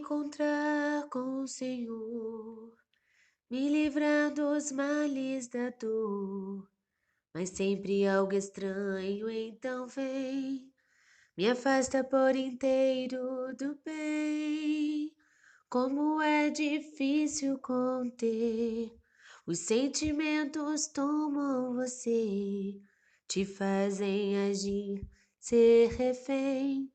encontrar com o Senhor, me livrar dos males da dor. Mas sempre algo estranho então vem, me afasta por inteiro do bem. Como é difícil conter, os sentimentos tomam você, te fazem agir, ser refém,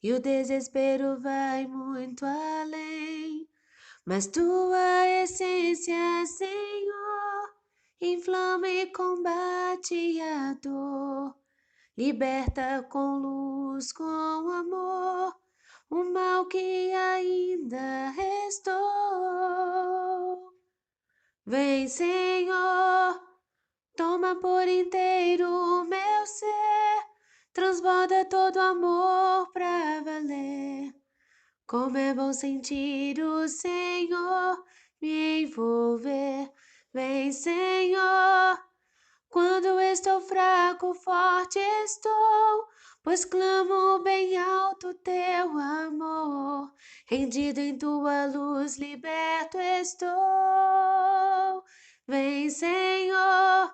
e o desespero vai muito além. Mas tua essência, Senhor, inflama e combate a dor, liberta com luz, com amor, o mal que ainda restou. Vem, Senhor, toma por inteiro o meu ser, transborda todo amor pra valer. Como é bom sentir o Senhor me envolver. Vem, Senhor, quando estou fraco, forte estou, pois clamo bem alto teu amor. Rendido em tua luz, liberto estou. Vem, Senhor,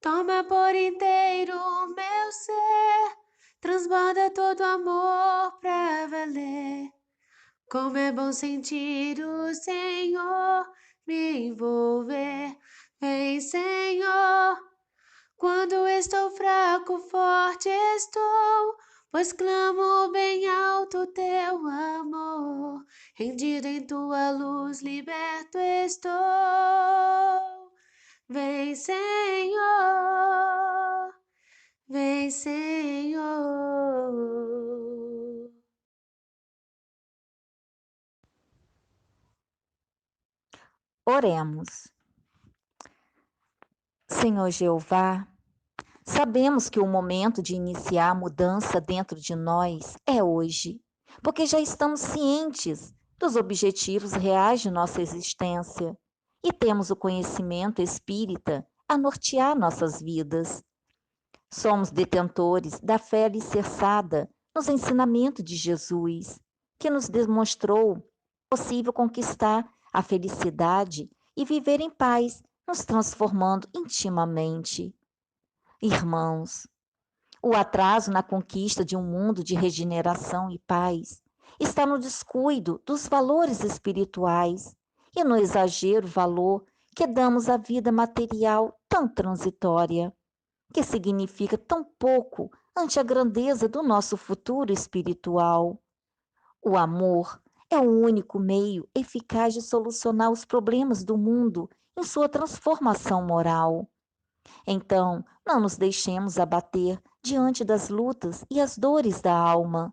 toma por inteiro o meu ser, transborda todo amor pra valer. Como é bom sentir o Senhor me envolver. Vem, Senhor, quando estou fraco, forte estou, pois clamo bem alto teu amor. Rendido em tua luz, liberto estou. Vem, Senhor, vem, Senhor. Oremos. Senhor Jeová, sabemos que o momento de iniciar a mudança dentro de nós é hoje, porque já estamos cientes dos objetivos reais de nossa existência e temos o conhecimento espírita a nortear nossas vidas. Somos detentores da fé alicerçada nos ensinamentos de Jesus, que nos demonstrou possível conquistar a felicidade e viver em paz, nos transformando intimamente. Irmãos, o atraso na conquista de um mundo de regeneração e paz está no descuido dos valores espirituais e no exagero valor que damos à vida material tão transitória, que significa tão pouco ante a grandeza do nosso futuro espiritual. O amor é o único meio eficaz de solucionar os problemas do mundo em sua transformação moral. Então, não nos deixemos abater diante das lutas e as dores da alma.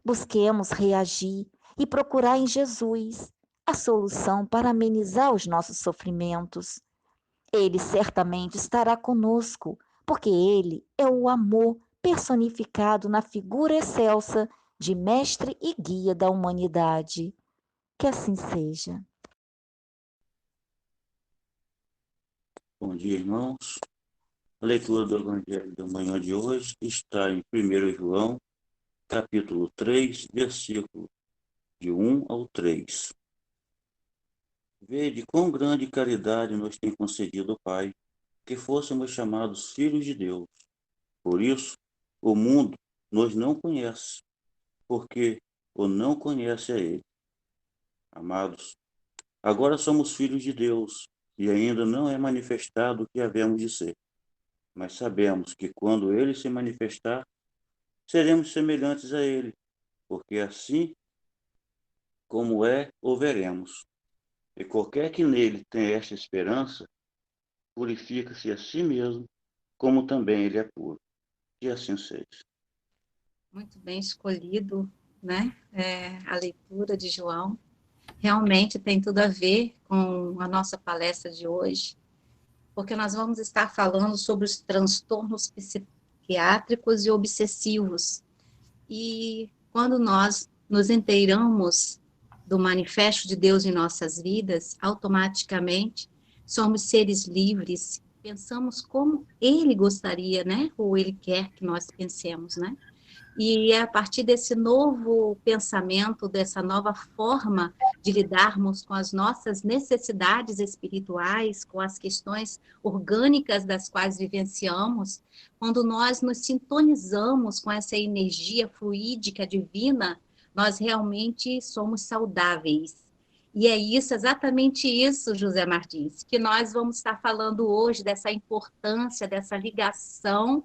Busquemos reagir e procurar em Jesus a solução para amenizar os nossos sofrimentos. Ele certamente estará conosco, porque ele é o amor personificado na figura excelsa de mestre e guia da humanidade. Que assim seja. Bom dia, irmãos. A leitura do Evangelho da manhã de hoje está em 1 João, capítulo 3, versículo de 1 ao 3. Vede quão grande caridade nos tem concedido o Pai, que fôssemos chamados filhos de Deus. Por isso, o mundo nos não conhece, porque o não conhece a Ele. Amados, agora somos filhos de Deus, e ainda não é manifestado o que havemos de ser. Mas sabemos que quando Ele se manifestar, seremos semelhantes a Ele, porque assim como é, o veremos. E qualquer que nele tenha esta esperança, purifica-se a si mesmo, como também ele é puro. E assim seja. Muito bem escolhido, né? A leitura de João. Realmente tem tudo a ver com a nossa palestra de hoje, porque nós vamos estar falando sobre os transtornos psiquiátricos e obsessivos. E quando nós nos inteiramos do manifesto de Deus em nossas vidas, automaticamente somos seres livres, pensamos como Ele gostaria, né? Ou Ele quer que nós pensemos, né? E é a partir desse novo pensamento, dessa nova forma de lidarmos com as nossas necessidades espirituais, com as questões orgânicas das quais vivenciamos, quando nós nos sintonizamos com essa energia fluídica divina, nós realmente somos saudáveis. E é isso, exatamente isso, José Martins, que nós vamos estar falando hoje, dessa importância, dessa ligação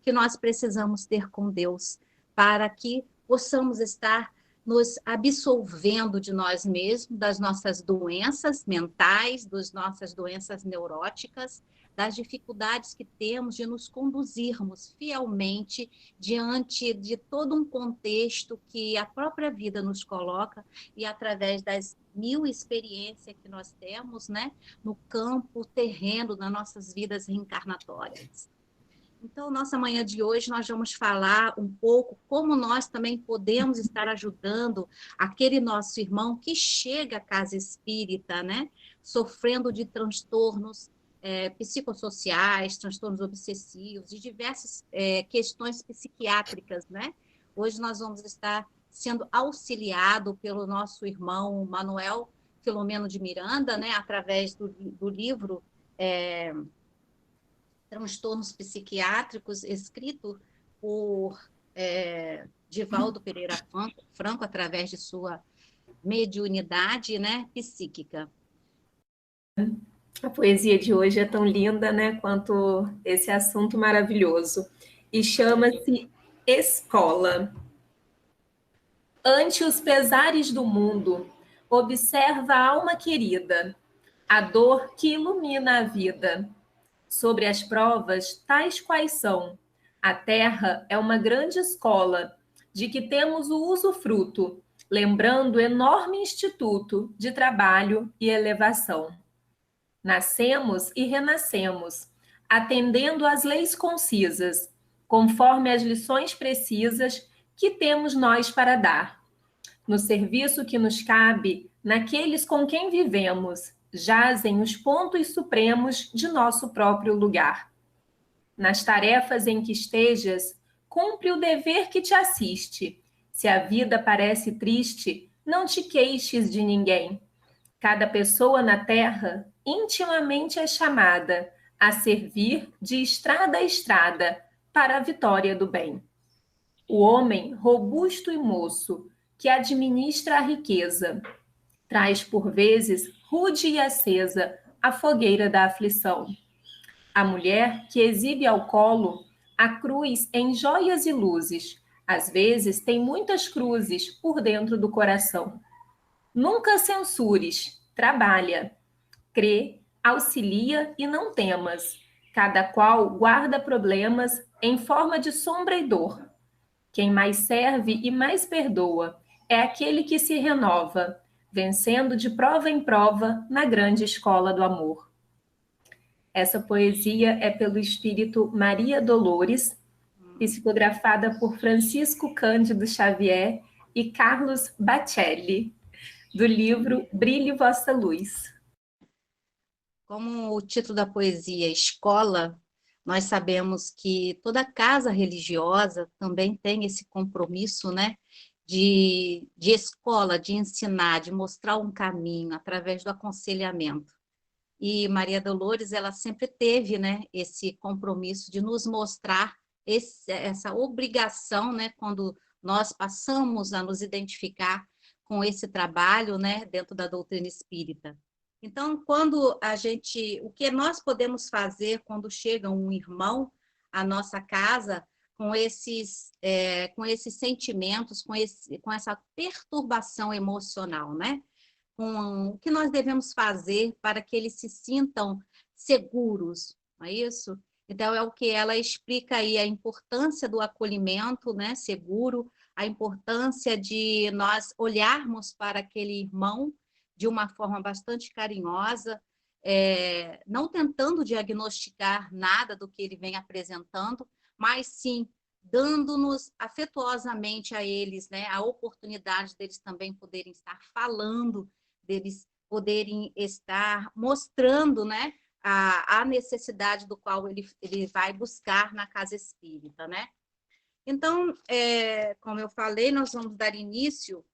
que nós precisamos ter com Deus, para que possamos estar nos absolvendo de nós mesmos, das nossas doenças mentais, das nossas doenças neuróticas, das dificuldades que temos de nos conduzirmos fielmente diante de todo um contexto que a própria vida nos coloca e através das mil experiências que nós temos, né, no campo terreno das nossas vidas reencarnatórias. Então, nossa manhã de hoje, nós vamos falar um pouco como nós também podemos estar ajudando aquele nosso irmão que chega à casa espírita, né, sofrendo de transtornos psicossociais, transtornos obsessivos, de diversas questões psiquiátricas, né? Hoje nós vamos estar sendo auxiliado pelo nosso irmão Manuel Filomeno de Miranda, né, através do livro Transtornos Psiquiátricos, escrito por Divaldo Pereira Franco, através de sua mediunidade, né, psíquica. A poesia de hoje é tão linda, né, quanto esse assunto maravilhoso. E chama-se Escola. Ante os pesares do mundo, observa a alma querida, a dor que ilumina a vida. Sobre as provas, tais quais são, a terra é uma grande escola, de que temos o usufruto, lembrando enorme instituto de trabalho e elevação. Nascemos e renascemos, atendendo às leis concisas, conforme as lições precisas que temos nós para dar. No serviço que nos cabe, naqueles com quem vivemos, jazem os pontos supremos de nosso próprio lugar. Nas tarefas em que estejas, cumpre o dever que te assiste. Se a vida parece triste, não te queixes de ninguém. Cada pessoa na terra intimamente é chamada a servir de estrada a estrada para a vitória do bem. O homem robusto e moço, que administra a riqueza, traz por vezes rude e acesa a fogueira da aflição. A mulher que exibe ao colo a cruz em joias e luzes, às vezes tem muitas cruzes por dentro do coração. Nunca censures, trabalha, crê, auxilia e não temas. Cada qual guarda problemas em forma de sombra e dor. Quem mais serve e mais perdoa é aquele que se renova, vencendo de prova em prova na grande escola do amor. Essa poesia é pelo espírito Maria Dolores, psicografada por Francisco Cândido Xavier e Carlos Bacelli, do livro Brilhe Vossa Luz. Como o título da poesia Escola, nós sabemos que toda casa religiosa também tem esse compromisso, né, de escola, de ensinar, de mostrar um caminho através do aconselhamento. E Maria Dolores, ela sempre teve, né, esse compromisso de nos mostrar essa obrigação, né, quando nós passamos a nos identificar com esse trabalho, né, dentro da doutrina espírita. Então, o que nós podemos fazer quando chega um irmão à nossa casa com esses sentimentos, com essa perturbação emocional, né? O que nós devemos fazer para que eles se sintam seguros, não é isso? Então, é o que ela explica aí, a importância do acolhimento, né, seguro, a importância de nós olharmos para aquele irmão de uma forma bastante carinhosa, não tentando diagnosticar nada do que ele vem apresentando, mas sim dando-nos afetuosamente a eles, né, a oportunidade deles também poderem estar falando, deles poderem estar mostrando, né, a necessidade do qual ele vai buscar na casa espírita, né? Então, como eu falei, nós vamos dar início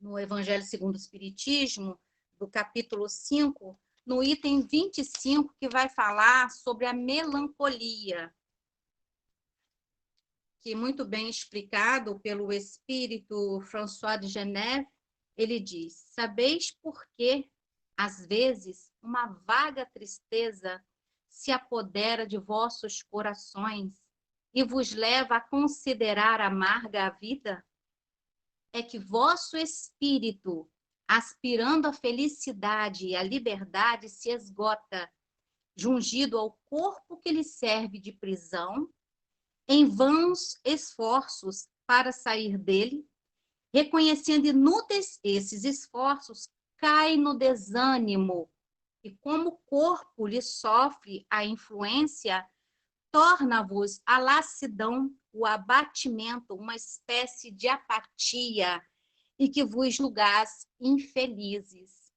no Evangelho segundo o Espiritismo, do capítulo 5, no item 25, que vai falar sobre a melancolia, que muito bem explicado pelo espírito François de Geneve, ele diz: sabeis por que, às vezes, uma vaga tristeza se apodera de vossos corações e vos leva a considerar amarga a vida? É que vosso espírito, aspirando à felicidade e à liberdade, se esgota, jungido ao corpo que lhe serve de prisão, em vãos esforços para sair dele, reconhecendo inúteis esses esforços, cai no desânimo, e como o corpo lhe sofre a influência, torna-vos a lassidão, o abatimento, uma espécie de apatia, e que vos julgais infelizes.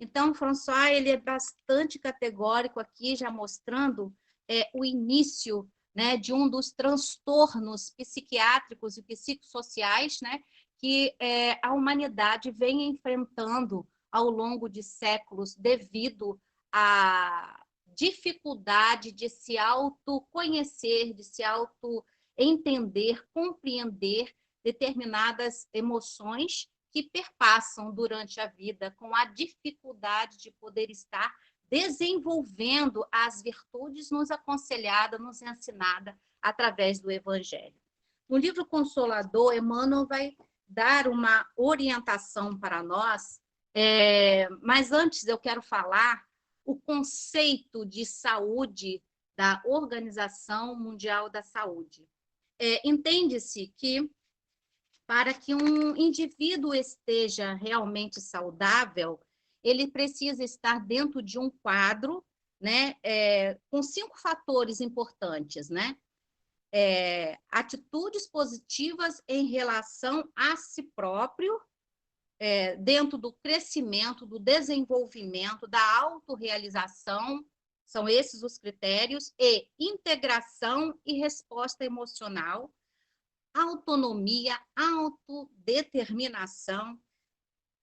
Então, François, ele é bastante categórico aqui, já mostrando o início, né, de um dos transtornos psiquiátricos e psicossociais, né, que a humanidade vem enfrentando ao longo de séculos devido à dificuldade de se autoconhecer, de se autoentender, compreender determinadas emoções que perpassam durante a vida com a dificuldade de poder estar desenvolvendo as virtudes nos aconselhadas, nos ensinadas através do Evangelho. No livro Consolador, Emmanuel vai dar uma orientação para nós, mas antes eu quero falar o conceito de saúde da Organização Mundial da Saúde. Entende-se que para que um indivíduo esteja realmente saudável, ele precisa estar dentro de um quadro, né, com 5 fatores importantes, né? Atitudes positivas em relação a si próprio, dentro do crescimento, do desenvolvimento, da autorrealização, são esses os critérios, e integração e resposta emocional, autonomia, autodeterminação,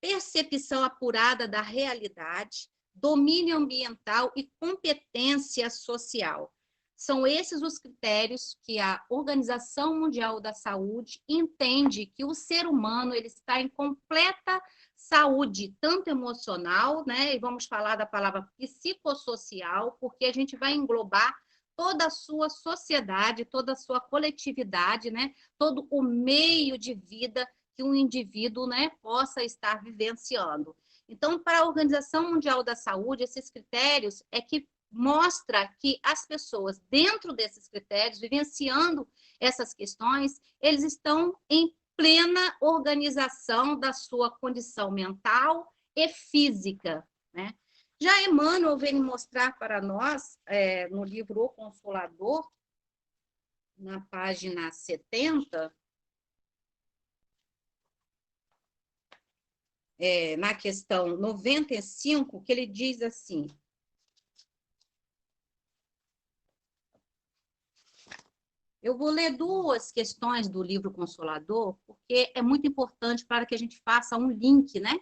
percepção apurada da realidade, domínio ambiental e competência social. São esses os critérios que a Organização Mundial da Saúde entende que o ser humano ele está em completa saúde, tanto emocional, né? E vamos falar da palavra psicossocial, porque a gente vai englobar toda a sua sociedade, toda a sua coletividade, né? Todo o meio de vida que um indivíduo, né, possa estar vivenciando. Então, para a Organização Mundial da Saúde, esses critérios é que mostra que as pessoas, dentro desses critérios, vivenciando essas questões, eles estão em plena organização da sua condição mental e física, né? Já Emmanuel vem mostrar para nós, no livro O Consolador, na página 70, na questão 95, que ele diz assim: eu vou ler 2 questões do livro Consolador, porque é muito importante para que a gente faça um link, né?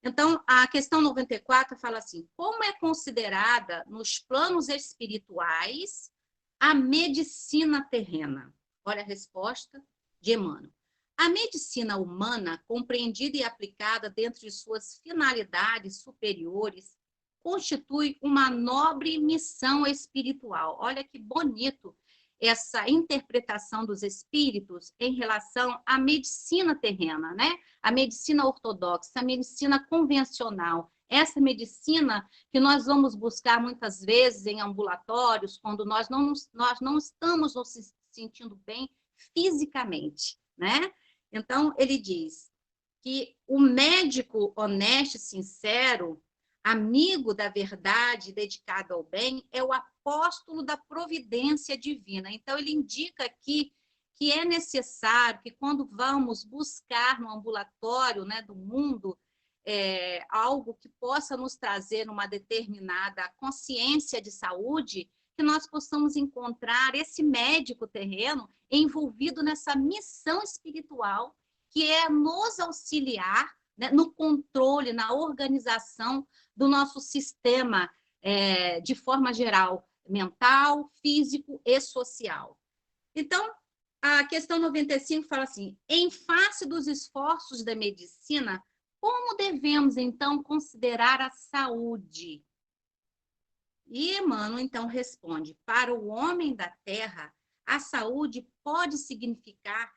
Então, a questão 94 fala assim: como é considerada nos planos espirituais a medicina terrena? Olha a resposta de Emmanuel. A medicina humana, compreendida e aplicada dentro de suas finalidades superiores, constitui uma nobre missão espiritual. Olha que bonito essa interpretação dos espíritos em relação à medicina terrena, né? A medicina ortodoxa, a medicina convencional, essa medicina que nós vamos buscar muitas vezes em ambulatórios, quando nós não estamos nos sentindo bem fisicamente, né? Então, ele diz que o médico honesto e sincero, amigo da verdade, dedicado ao bem, é o apóstolo da providência divina. Então, ele indica aqui que é necessário que, quando vamos buscar no ambulatório, né, do mundo, algo que possa nos trazer uma determinada consciência de saúde, que nós possamos encontrar esse médico terreno envolvido nessa missão espiritual, que é nos auxiliar, né, no controle, na organização do nosso sistema, de forma geral, mental, físico e social. Então, a questão 95 fala assim: em face dos esforços da medicina, como devemos, então, considerar a saúde? E Emmanuel, então, responde: para o homem da Terra, a saúde pode significar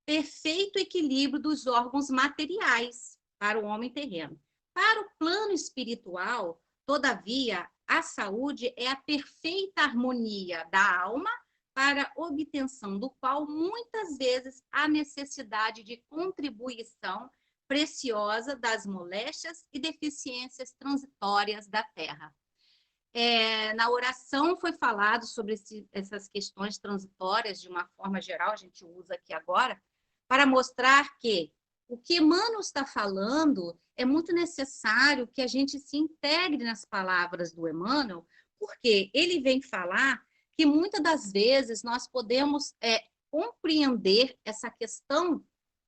perfeito equilíbrio dos órgãos materiais para o homem terreno. Para o plano espiritual, todavia, a saúde é a perfeita harmonia da alma, para a obtenção do qual muitas vezes há necessidade de contribuição preciosa das moléstias e deficiências transitórias da terra. Na oração foi falado sobre essas questões transitórias de uma forma geral, a gente usa aqui agora, para mostrar que o que Emmanuel está falando é muito necessário que a gente se integre nas palavras do Emmanuel, porque ele vem falar que muitas das vezes nós podemos compreender essa questão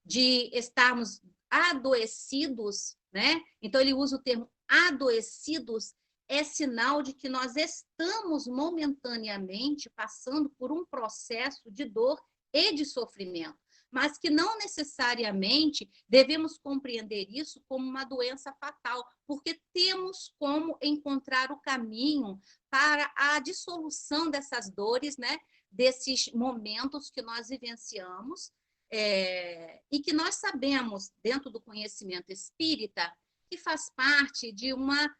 de estarmos adoecidos, né? Então ele usa o termo adoecidos, é sinal de que nós estamos momentaneamente passando por um processo de dor e de sofrimento, mas que não necessariamente devemos compreender isso como uma doença fatal, porque temos como encontrar o caminho para a dissolução dessas dores, né, desses momentos que nós vivenciamos, e que nós sabemos, dentro do conhecimento espírita, que faz parte de uma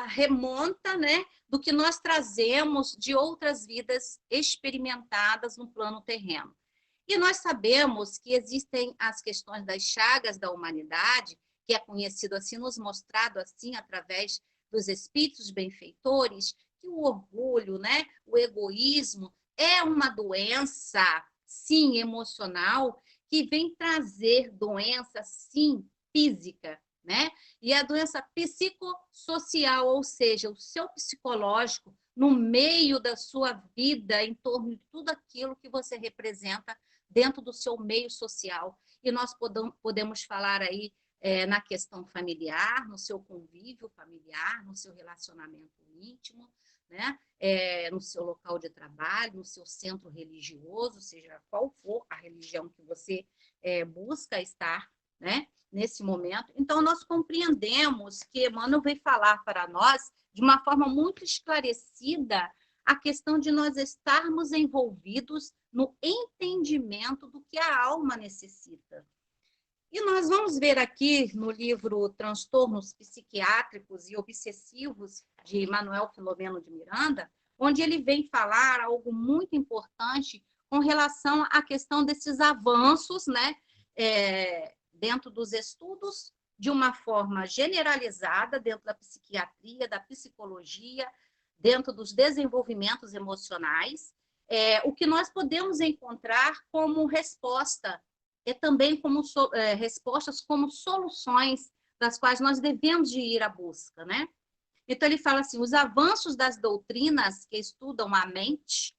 remonta, né, do que nós trazemos de outras vidas experimentadas no plano terreno. E nós sabemos que existem as questões das chagas da humanidade, que é conhecido assim, nos mostrado assim, através dos espíritos benfeitores, que o orgulho, né, o egoísmo, é uma doença, sim, emocional, que vem trazer doença, sim, física, né? E a doença psicossocial, ou seja, o seu psicológico, no meio da sua vida, em torno de tudo aquilo que você representa dentro do seu meio social. E nós podemos falar aí na questão familiar, no seu convívio familiar, no seu relacionamento íntimo, né? No seu local de trabalho, no seu centro religioso, seja qual for a religião que você busca estar, né, nesse momento. Então, nós compreendemos que Emmanuel veio falar para nós, de uma forma muito esclarecida, a questão de nós estarmos envolvidos no entendimento do que a alma necessita. E nós vamos ver aqui no livro Transtornos Psiquiátricos e Obsessivos, de Manuel Filomeno de Miranda, onde ele vem falar algo muito importante com relação à questão desses avanços, né, dentro dos estudos, de uma forma generalizada, dentro da psiquiatria, da psicologia, dentro dos desenvolvimentos emocionais, o que nós podemos encontrar como resposta, e também como respostas como soluções das quais nós devemos de ir à busca, né? Então, ele fala assim, os avanços das doutrinas que estudam a mente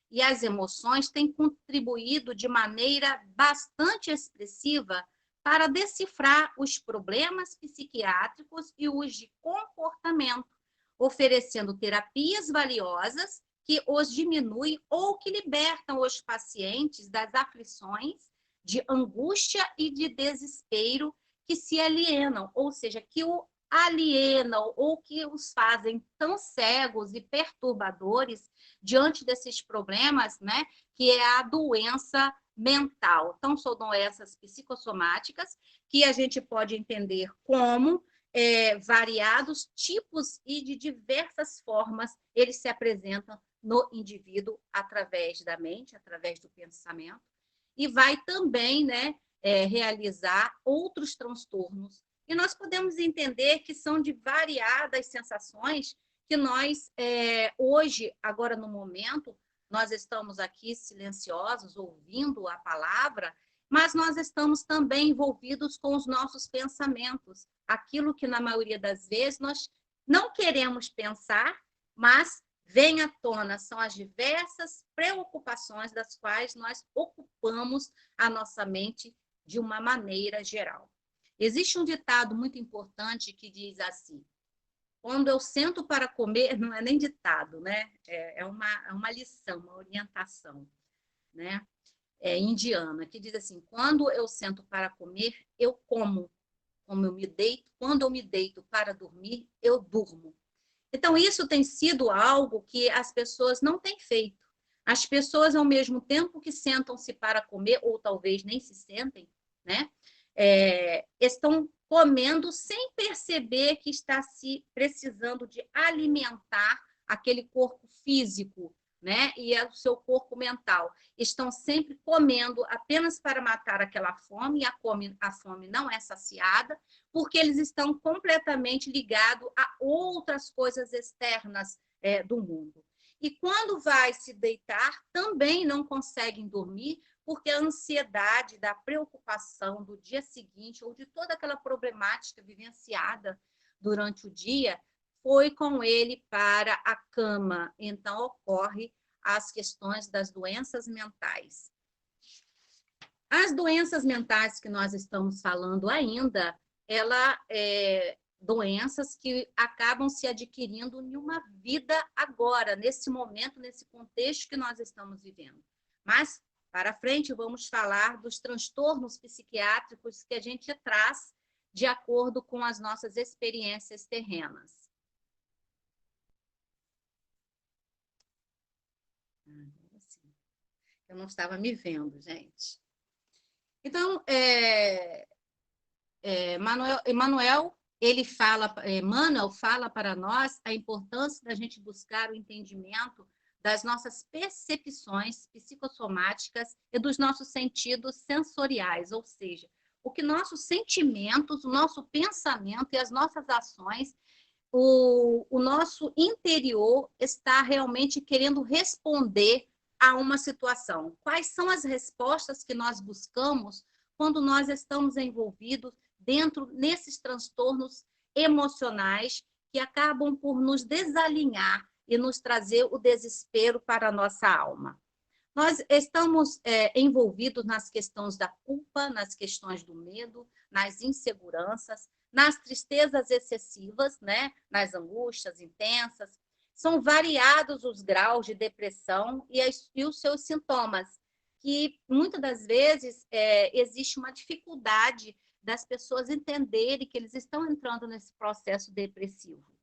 e as emoções têm contribuído de maneira bastante expressiva para decifrar os problemas psiquiátricos e os de comportamento, oferecendo terapias valiosas que os diminuem ou que libertam os pacientes das aflições de angústia e de desespero que se alienam, ou seja, que o alienam ou que os fazem tão cegos e perturbadores diante desses problemas, né, que é a doença mental. Então, são doenças psicossomáticas que a gente pode entender como variados tipos e de diversas formas eles se apresentam no indivíduo através da mente, através do pensamento, e vai também, né, realizar outros transtornos. E nós podemos entender que são de variadas sensações que nós, hoje, agora no momento, nós estamos aqui silenciosos, ouvindo a palavra, mas nós estamos também envolvidos com os nossos pensamentos, aquilo que, na maioria das vezes, nós não queremos pensar, mas vêm à tona são as diversas preocupações das quais nós ocupamos a nossa mente de uma maneira geral. Existe um ditado muito importante que diz assim: quando eu sento para comer, não é nem ditado, né? É uma lição, uma orientação, né? Indiana, que diz assim: quando eu sento para comer, eu como. Como eu me deito, quando eu me deito para dormir, eu durmo. Então, isso tem sido algo que as pessoas não têm feito. As pessoas, ao mesmo tempo que sentam-se para comer, ou talvez nem se sentem, né? Estão comendo sem perceber que está se precisando de alimentar aquele corpo físico, né? E o seu corpo mental. Estão sempre comendo apenas para matar aquela fome, e a fome não é saciada, porque eles estão completamente ligados a outras coisas externas do mundo. E quando vai se deitar, também não conseguem dormir, porque a ansiedade da preocupação do dia seguinte ou de toda aquela problemática vivenciada durante o dia foi com ele para a cama. Então, ocorre as questões das doenças mentais. As doenças mentais que nós estamos falando ainda, ela doenças que acabam se adquirindo em uma vida agora, nesse momento, nesse contexto que nós estamos vivendo. Mas, para frente, vamos falar dos transtornos psiquiátricos que a gente traz de acordo com as nossas experiências terrenas. Eu não estava me vendo, gente. Então, Emmanuel fala para nós a importância da gente buscar o entendimento das nossas percepções psicossomáticas e dos nossos sentidos sensoriais, ou seja, o que nossos sentimentos, o nosso pensamento e as nossas ações, o nosso interior está realmente querendo responder a uma situação. Quais são as respostas que nós buscamos quando nós estamos envolvidos dentro nesses transtornos emocionais que acabam por nos desalinhar e nos trazer o desespero para a nossa alma? Nós estamos envolvidos nas questões da culpa, nas questões do medo, nas inseguranças, nas tristezas excessivas, né? Nas angústias intensas. São variados os graus de depressão e os seus sintomas, que muitas das vezes existe uma dificuldade das pessoas entenderem que eles estão entrando nesse processo depressivo.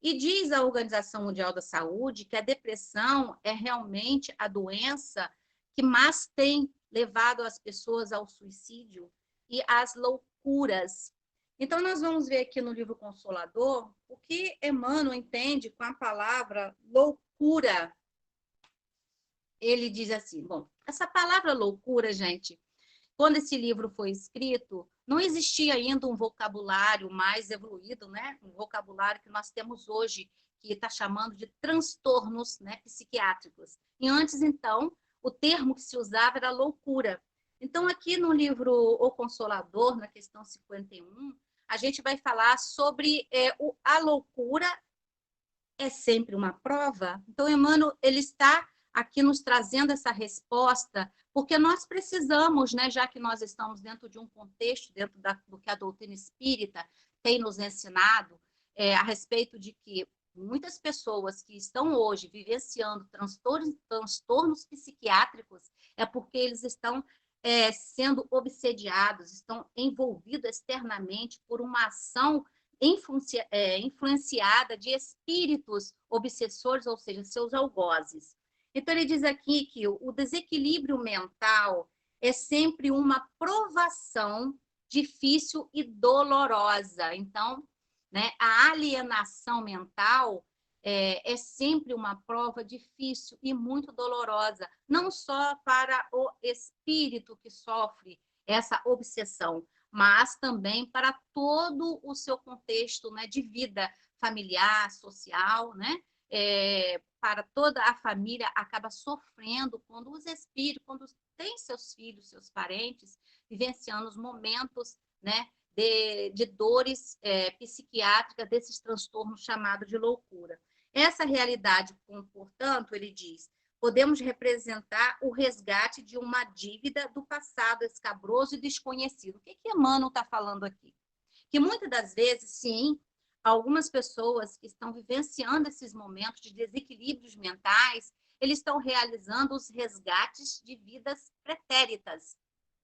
E diz a Organização Mundial da Saúde que a depressão é realmente a doença que mais tem levado as pessoas ao suicídio e às loucuras. Então, nós vamos ver aqui no livro Consolador o que Emmanuel entende com a palavra loucura. Ele diz assim, bom, essa palavra loucura, gente, quando esse livro foi escrito, não existia ainda um vocabulário mais evoluído, né? Um vocabulário que nós temos hoje, que está chamando de transtornos, né, psiquiátricos. E antes, então, o termo que se usava era loucura. Então, aqui no livro O Consolador, na questão 51, a gente vai falar sobre a loucura é sempre uma prova. Então, Emmanuel, ele está aqui nos trazendo essa resposta, porque nós precisamos, né, já que nós estamos dentro de um contexto, dentro do que a doutrina espírita tem nos ensinado, a respeito de que muitas pessoas que estão hoje vivenciando transtornos psiquiátricos é porque eles estão sendo obsediados, estão envolvidos externamente por uma ação influenciada de espíritos obsessores, ou seja, seus algozes. Então, ele diz aqui que o desequilíbrio mental é sempre uma provação difícil e dolorosa. Então, né, a alienação mental é sempre uma prova difícil e muito dolorosa, não só para o espírito que sofre essa obsessão, mas também para todo o seu contexto, né, de vida familiar, social, né? Para toda a família acaba sofrendo quando os espíritos, quando tem seus filhos, seus parentes, vivenciando os momentos, né, de dores psiquiátricas, desses transtornos chamados de loucura. Essa realidade, portanto, ele diz, podemos representar o resgate de uma dívida do passado escabroso e desconhecido. O que Emmanuel está falando aqui? Que muitas das vezes, sim, algumas pessoas que estão vivenciando esses momentos de desequilíbrios mentais, eles estão realizando os resgates de vidas pretéritas,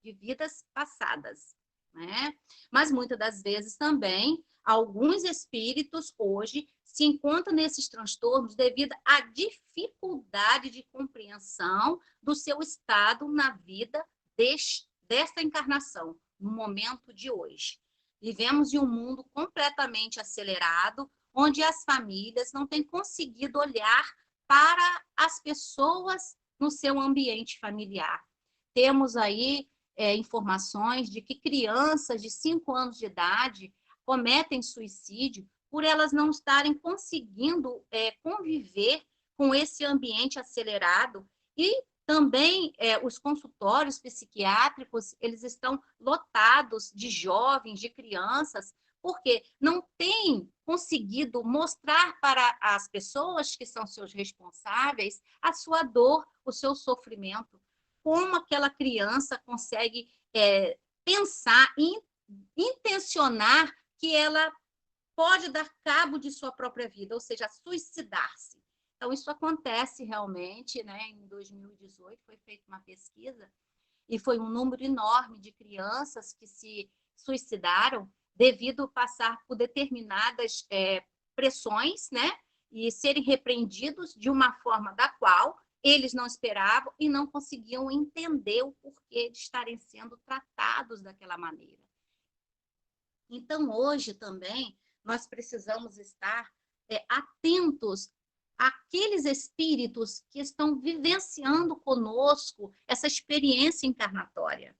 de vidas passadas, né? Mas muitas das vezes também, alguns espíritos hoje se encontram nesses transtornos devido à dificuldade de compreensão do seu estado na vida desta encarnação, no momento de hoje. Vivemos em um mundo completamente acelerado, onde as famílias não têm conseguido olhar para as pessoas no seu ambiente familiar. Temos aí informações de que crianças de 5 anos de idade cometem suicídio por elas não estarem conseguindo conviver com esse ambiente acelerado. E também os consultórios psiquiátricos, eles estão lotados de jovens, de crianças, porque não têm conseguido mostrar para as pessoas que são seus responsáveis a sua dor, o seu sofrimento. Como aquela criança consegue pensar e intencionar que ela pode dar cabo de sua própria vida, ou seja, suicidar-se. Então, isso acontece realmente, né? Em 2018 foi feita uma pesquisa e foi um número enorme de crianças que se suicidaram devido a passar por determinadas pressões, né? E serem repreendidos de uma forma da qual eles não esperavam e não conseguiam entender o porquê de estarem sendo tratados daquela maneira. Então, hoje também, nós precisamos estar atentos àqueles espíritos que estão vivenciando conosco essa experiência encarnatória.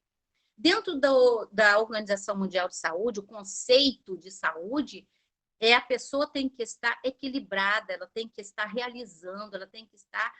Dentro da Organização Mundial de Saúde, o conceito de saúde a pessoa tem que estar equilibrada, ela tem que estar realizando, ela tem que estar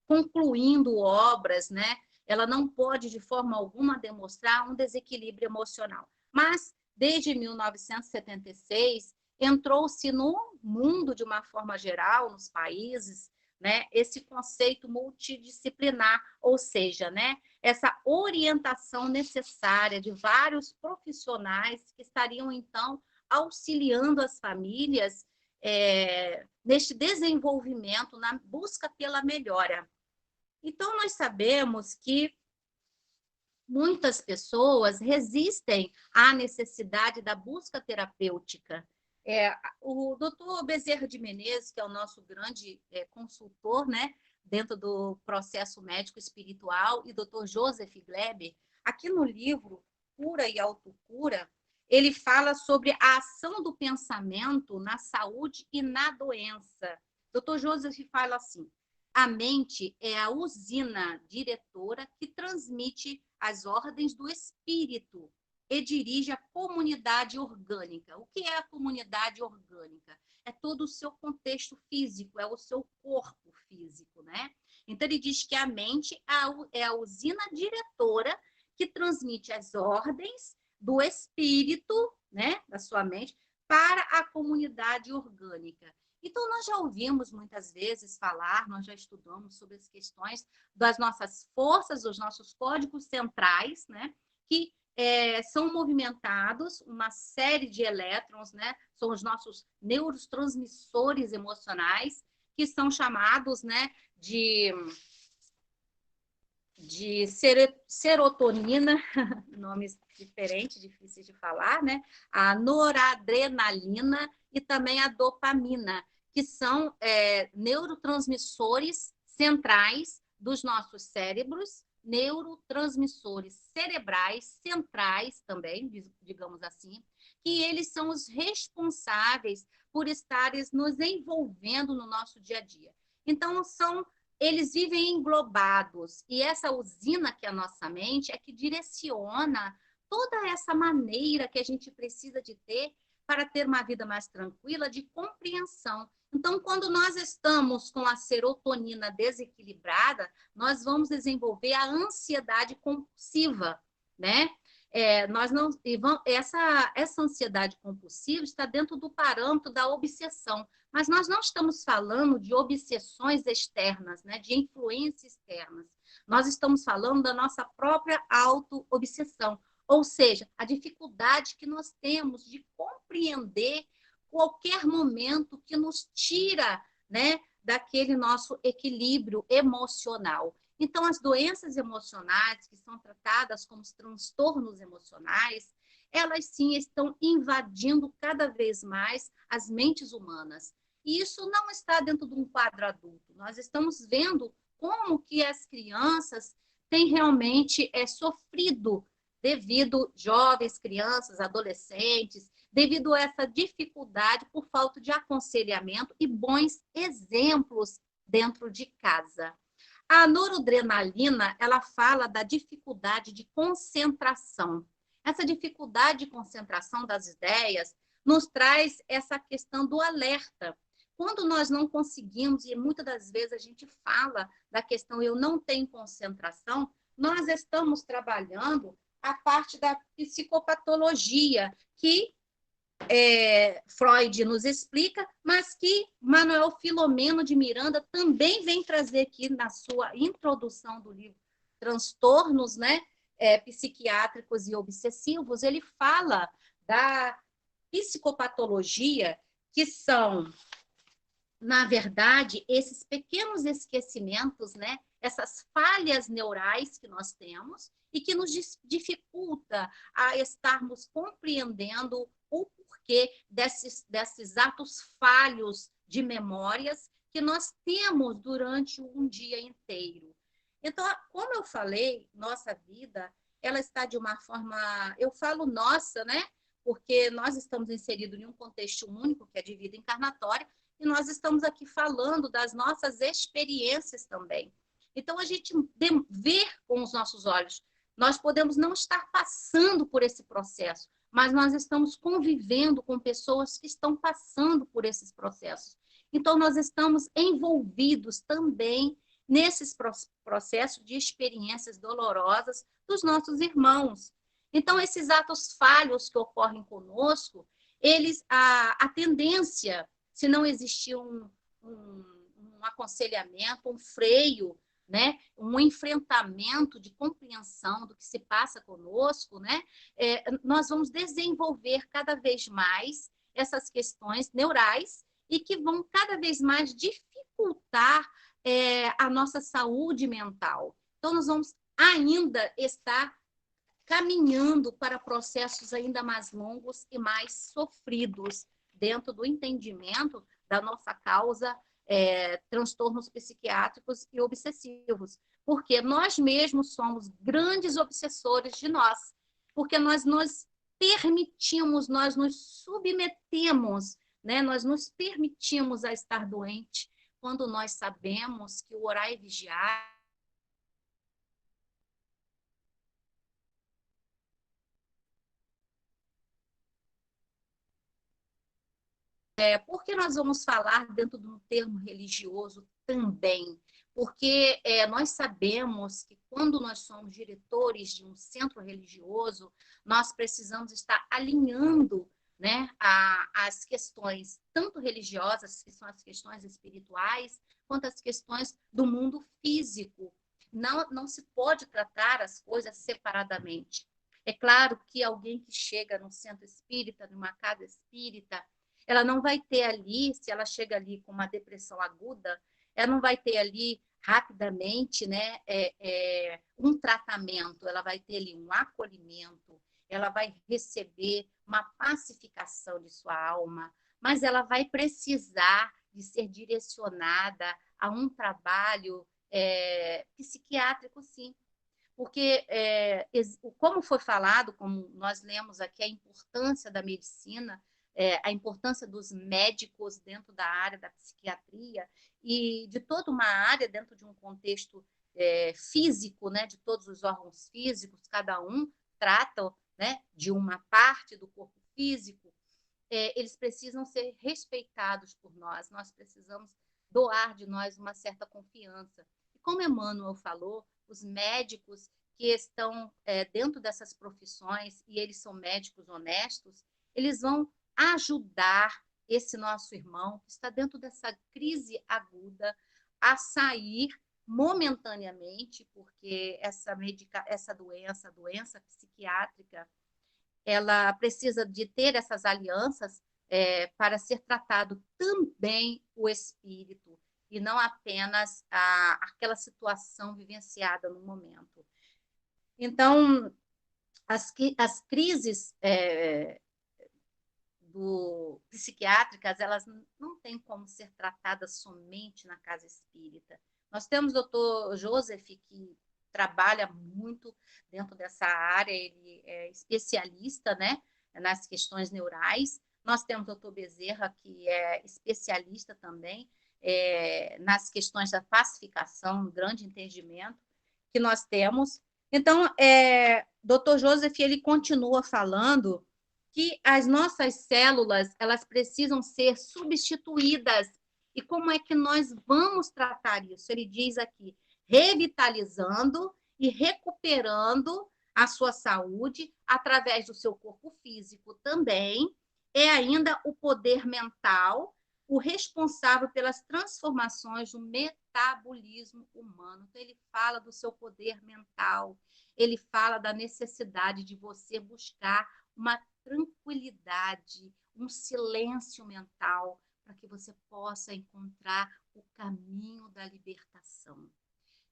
concluindo obras, né? Ela não pode, de forma alguma, demonstrar um desequilíbrio emocional. Mas, desde 1976, entrou-se no mundo, de uma forma geral, nos países, né, esse conceito multidisciplinar, ou seja, né, essa orientação necessária de vários profissionais que estariam, então, auxiliando as famílias neste desenvolvimento, na busca pela melhora. Então, nós sabemos que muitas pessoas resistem à necessidade da busca terapêutica. O doutor Bezerra de Menezes, que é o nosso grande consultor, né, dentro do processo médico espiritual, e doutor Joseph Gleber, aqui no livro Cura e Autocura, ele fala sobre a ação do pensamento na saúde e na doença. Dr. Joseph fala assim: a mente é a usina diretora que transmite as ordens do espírito e dirige a comunidade orgânica. O que é a comunidade orgânica? É todo o seu contexto físico, é o seu corpo físico, né? Então, ele diz que a mente é a usina diretora que transmite as ordens do espírito, né, da sua mente, para a comunidade orgânica. Então, nós já ouvimos muitas vezes falar, nós já estudamos sobre as questões das nossas forças, dos nossos códigos centrais, né, que são movimentados, uma série de elétrons, né, são os nossos neurotransmissores emocionais, que são chamados, né, de serotonina, nomes diferentes, difíceis de falar, né? A noradrenalina e também a dopamina, que são neurotransmissores centrais dos nossos cérebros, neurotransmissores cerebrais centrais também, digamos assim, que eles são os responsáveis por estarem nos envolvendo no nosso dia a dia. Então, eles vivem englobados, e essa usina que é a nossa mente é que direciona toda essa maneira que a gente precisa de ter para ter uma vida mais tranquila, de compreensão. Então, quando nós estamos com a serotonina desequilibrada, nós vamos desenvolver a ansiedade compulsiva, né? nós não, essa ansiedade compulsiva está dentro do parâmetro da obsessão, mas nós não estamos falando de obsessões externas, né, de influências externas. Nós estamos falando da nossa própria auto-obsessão, ou seja, a dificuldade que nós temos de compreender qualquer momento que nos tira, né, daquele nosso equilíbrio emocional. Então, as doenças emocionais, que são tratadas como os transtornos emocionais, elas sim estão invadindo cada vez mais as mentes humanas. E isso não está dentro de um quadro adulto. Nós estamos vendo como que as crianças têm realmente sofrido devido, jovens, crianças, adolescentes, devido a essa dificuldade por falta de aconselhamento e bons exemplos dentro de casa. A noradrenalina, ela fala da dificuldade de concentração. Essa dificuldade de concentração das ideias nos traz essa questão do alerta. Quando nós não conseguimos, e muitas das vezes a gente fala da questão eu não tenho concentração, nós estamos trabalhando a parte da psicopatologia, que Freud nos explica, mas que Manuel Filomeno de Miranda também vem trazer aqui na sua introdução do livro Transtornos, né, psiquiátricos e obsessivos. Ele fala da psicopatologia, que são, na verdade, esses pequenos esquecimentos, né, essas falhas neurais que nós temos e que nos dificulta a estarmos compreendendo o porquê desses atos falhos de memórias que nós temos durante um dia inteiro. Então, como eu falei, nossa vida, ela está de uma forma, eu falo nossa, né? Porque nós estamos inseridos em um contexto único, que é de vida encarnatória, e nós estamos aqui falando das nossas experiências também. Então, a gente vê com os nossos olhos. Nós podemos não estar passando por esse processo, mas nós estamos convivendo com pessoas que estão passando por esses processos. Então, nós estamos envolvidos também nesses processos de experiências dolorosas dos nossos irmãos. Então, esses atos falhos que ocorrem conosco, a tendência, se não existir um aconselhamento, um freio, né, um enfrentamento de compreensão do que se passa conosco, né, nós vamos desenvolver cada vez mais essas questões neurais e que vão cada vez mais dificultar a nossa saúde mental. Então, nós vamos ainda estar caminhando para processos ainda mais longos e mais sofridos dentro do entendimento da nossa causa, transtornos psiquiátricos e obsessivos, porque nós mesmos somos grandes obsessores de nós, porque nós nos permitimos, nós nos submetemos, né? Nós nos permitimos a estar doente, quando nós sabemos que o orar e vigiar por que nós vamos falar dentro de um termo religioso também? Porque nós sabemos que quando nós somos diretores de um centro religioso, nós precisamos estar alinhando, né, as questões tanto religiosas, que são as questões espirituais, quanto as questões do mundo físico. Não se pode tratar as coisas separadamente. É claro que alguém que chega num centro espírita, numa casa espírita, ela não vai ter ali, se ela chega ali com uma depressão aguda, ela não vai ter ali rapidamente, né, um tratamento, ela vai ter ali um acolhimento, ela vai receber uma pacificação de sua alma, mas ela vai precisar de ser direcionada a um trabalho psiquiátrico, sim. Porque, como foi falado, como nós lemos aqui, a importância da medicina, a importância dos médicos dentro da área da psiquiatria e de toda uma área dentro de um contexto físico, né, de todos os órgãos físicos, cada um trata, né, de uma parte do corpo físico, eles precisam ser respeitados por nós, nós precisamos doar de nós uma certa confiança. E como Emmanuel falou, os médicos que estão dentro dessas profissões e eles são médicos honestos, eles vão ajudar esse nosso irmão que está dentro dessa crise aguda a sair momentaneamente, porque essa doença, a doença psiquiátrica, ela precisa de ter essas alianças para ser tratado também o espírito, e não apenas aquela situação vivenciada no momento. Então, as crises psiquiátricas, elas não têm como ser tratadas somente na casa espírita. Nós temos o doutor Joseph, que trabalha muito dentro dessa área, ele é especialista, né, nas questões neurais. Nós temos o doutor Bezerra, que é especialista também nas questões da pacificação, um grande entendimento que nós temos. Então, doutor Joseph, ele continua falando que as nossas células, elas precisam ser substituídas. E como é que nós vamos tratar isso? Ele diz aqui, revitalizando e recuperando a sua saúde através do seu corpo físico também. É ainda o poder mental, o responsável pelas transformações do metabolismo humano. Então, ele fala do seu poder mental, ele fala da necessidade de você buscar uma tranquilidade, um silêncio mental, para que você possa encontrar o caminho da libertação.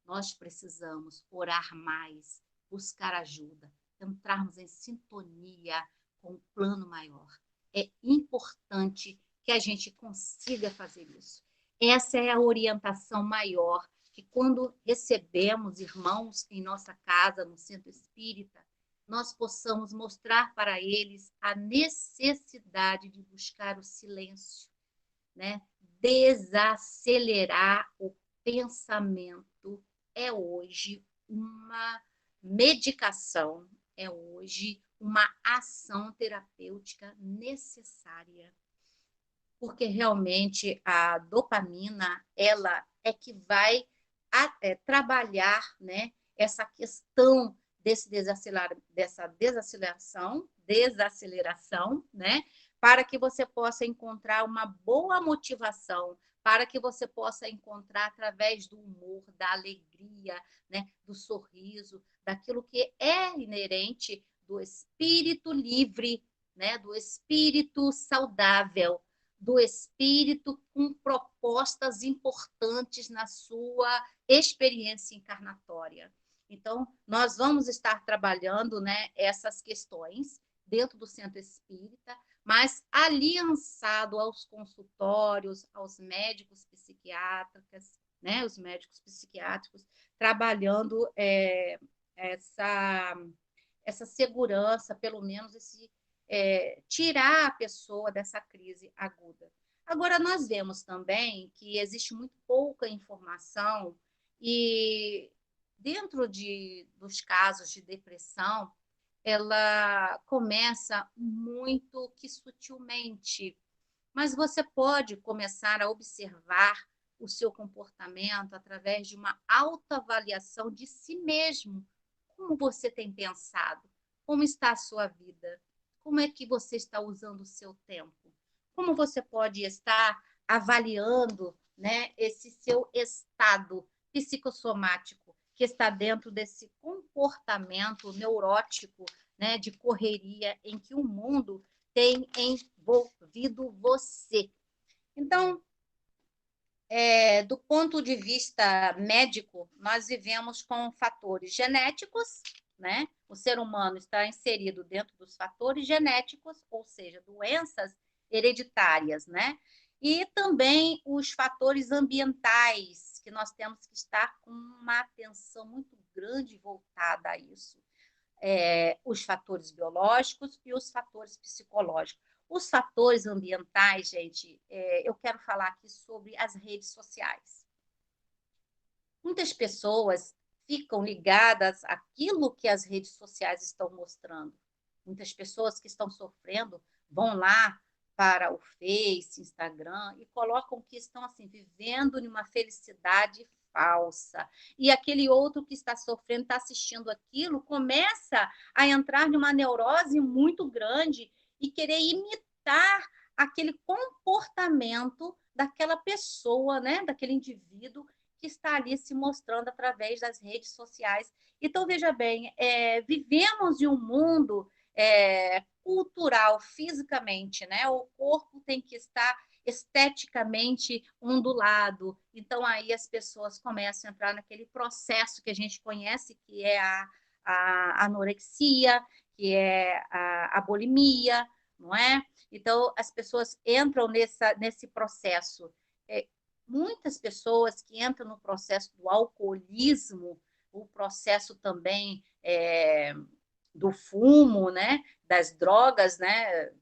Nós precisamos orar mais, buscar ajuda, entrarmos em sintonia com o plano maior. É importante que a gente consiga fazer isso. Essa é a orientação maior, que quando recebemos irmãos em nossa casa, no centro espírita, nós possamos mostrar para eles a necessidade de buscar o silêncio, né? Desacelerar o pensamento é hoje uma medicação, é hoje uma ação terapêutica necessária, porque realmente a dopamina, ela é que vai trabalhar, né, essa questão dessa desaceleração, né, para que você possa encontrar uma boa motivação, para que você possa encontrar através do humor, da alegria, né, do sorriso, daquilo que é inerente do espírito livre, né, do espírito saudável, do espírito com propostas importantes na sua experiência encarnatória. Então, nós vamos estar trabalhando, né, essas questões dentro do centro espírita, mas aliançado aos consultórios, aos médicos psiquiátricos, né, os médicos psiquiátricos, trabalhando essa segurança, pelo menos tirar a pessoa dessa crise aguda. Agora, nós vemos também que existe muito pouca informação e dentro dos casos de depressão, ela começa muito que sutilmente, mas você pode começar a observar o seu comportamento através de uma autoavaliação de si mesmo. Como você tem pensado? Como está a sua vida? Como é que você está usando o seu tempo? Como você pode estar avaliando, né, esse seu estado psicossomático que está dentro desse comportamento neurótico, né, de correria em que o mundo tem envolvido você? Então, do ponto de vista médico, nós vivemos com fatores genéticos, né? O ser humano está inserido dentro dos fatores genéticos, ou seja, doenças hereditárias, né? E também os fatores ambientais, que nós temos que estar com uma atenção muito grande voltada a isso. Os fatores biológicos e os fatores psicológicos. Os fatores ambientais, gente, eu quero falar aqui sobre as redes sociais. Muitas pessoas ficam ligadas àquilo que as redes sociais estão mostrando. Muitas pessoas que estão sofrendo vão lá para o Face, Instagram, e colocam que estão assim, vivendo numa felicidade falsa. E aquele outro que está sofrendo, está assistindo aquilo, começa a entrar numa neurose muito grande e querer imitar aquele comportamento daquela pessoa, né, daquele indivíduo que está ali se mostrando através das redes sociais. Então, veja bem, vivemos em um mundo cultural, fisicamente, né? O corpo tem que estar esteticamente ondulado. Então, aí as pessoas começam a entrar naquele processo que a gente conhece, que é a anorexia, que é a bulimia, não é? Então, as pessoas entram nesse processo. Muitas pessoas que entram no processo do alcoolismo, o processo também do fumo, né, das drogas, né,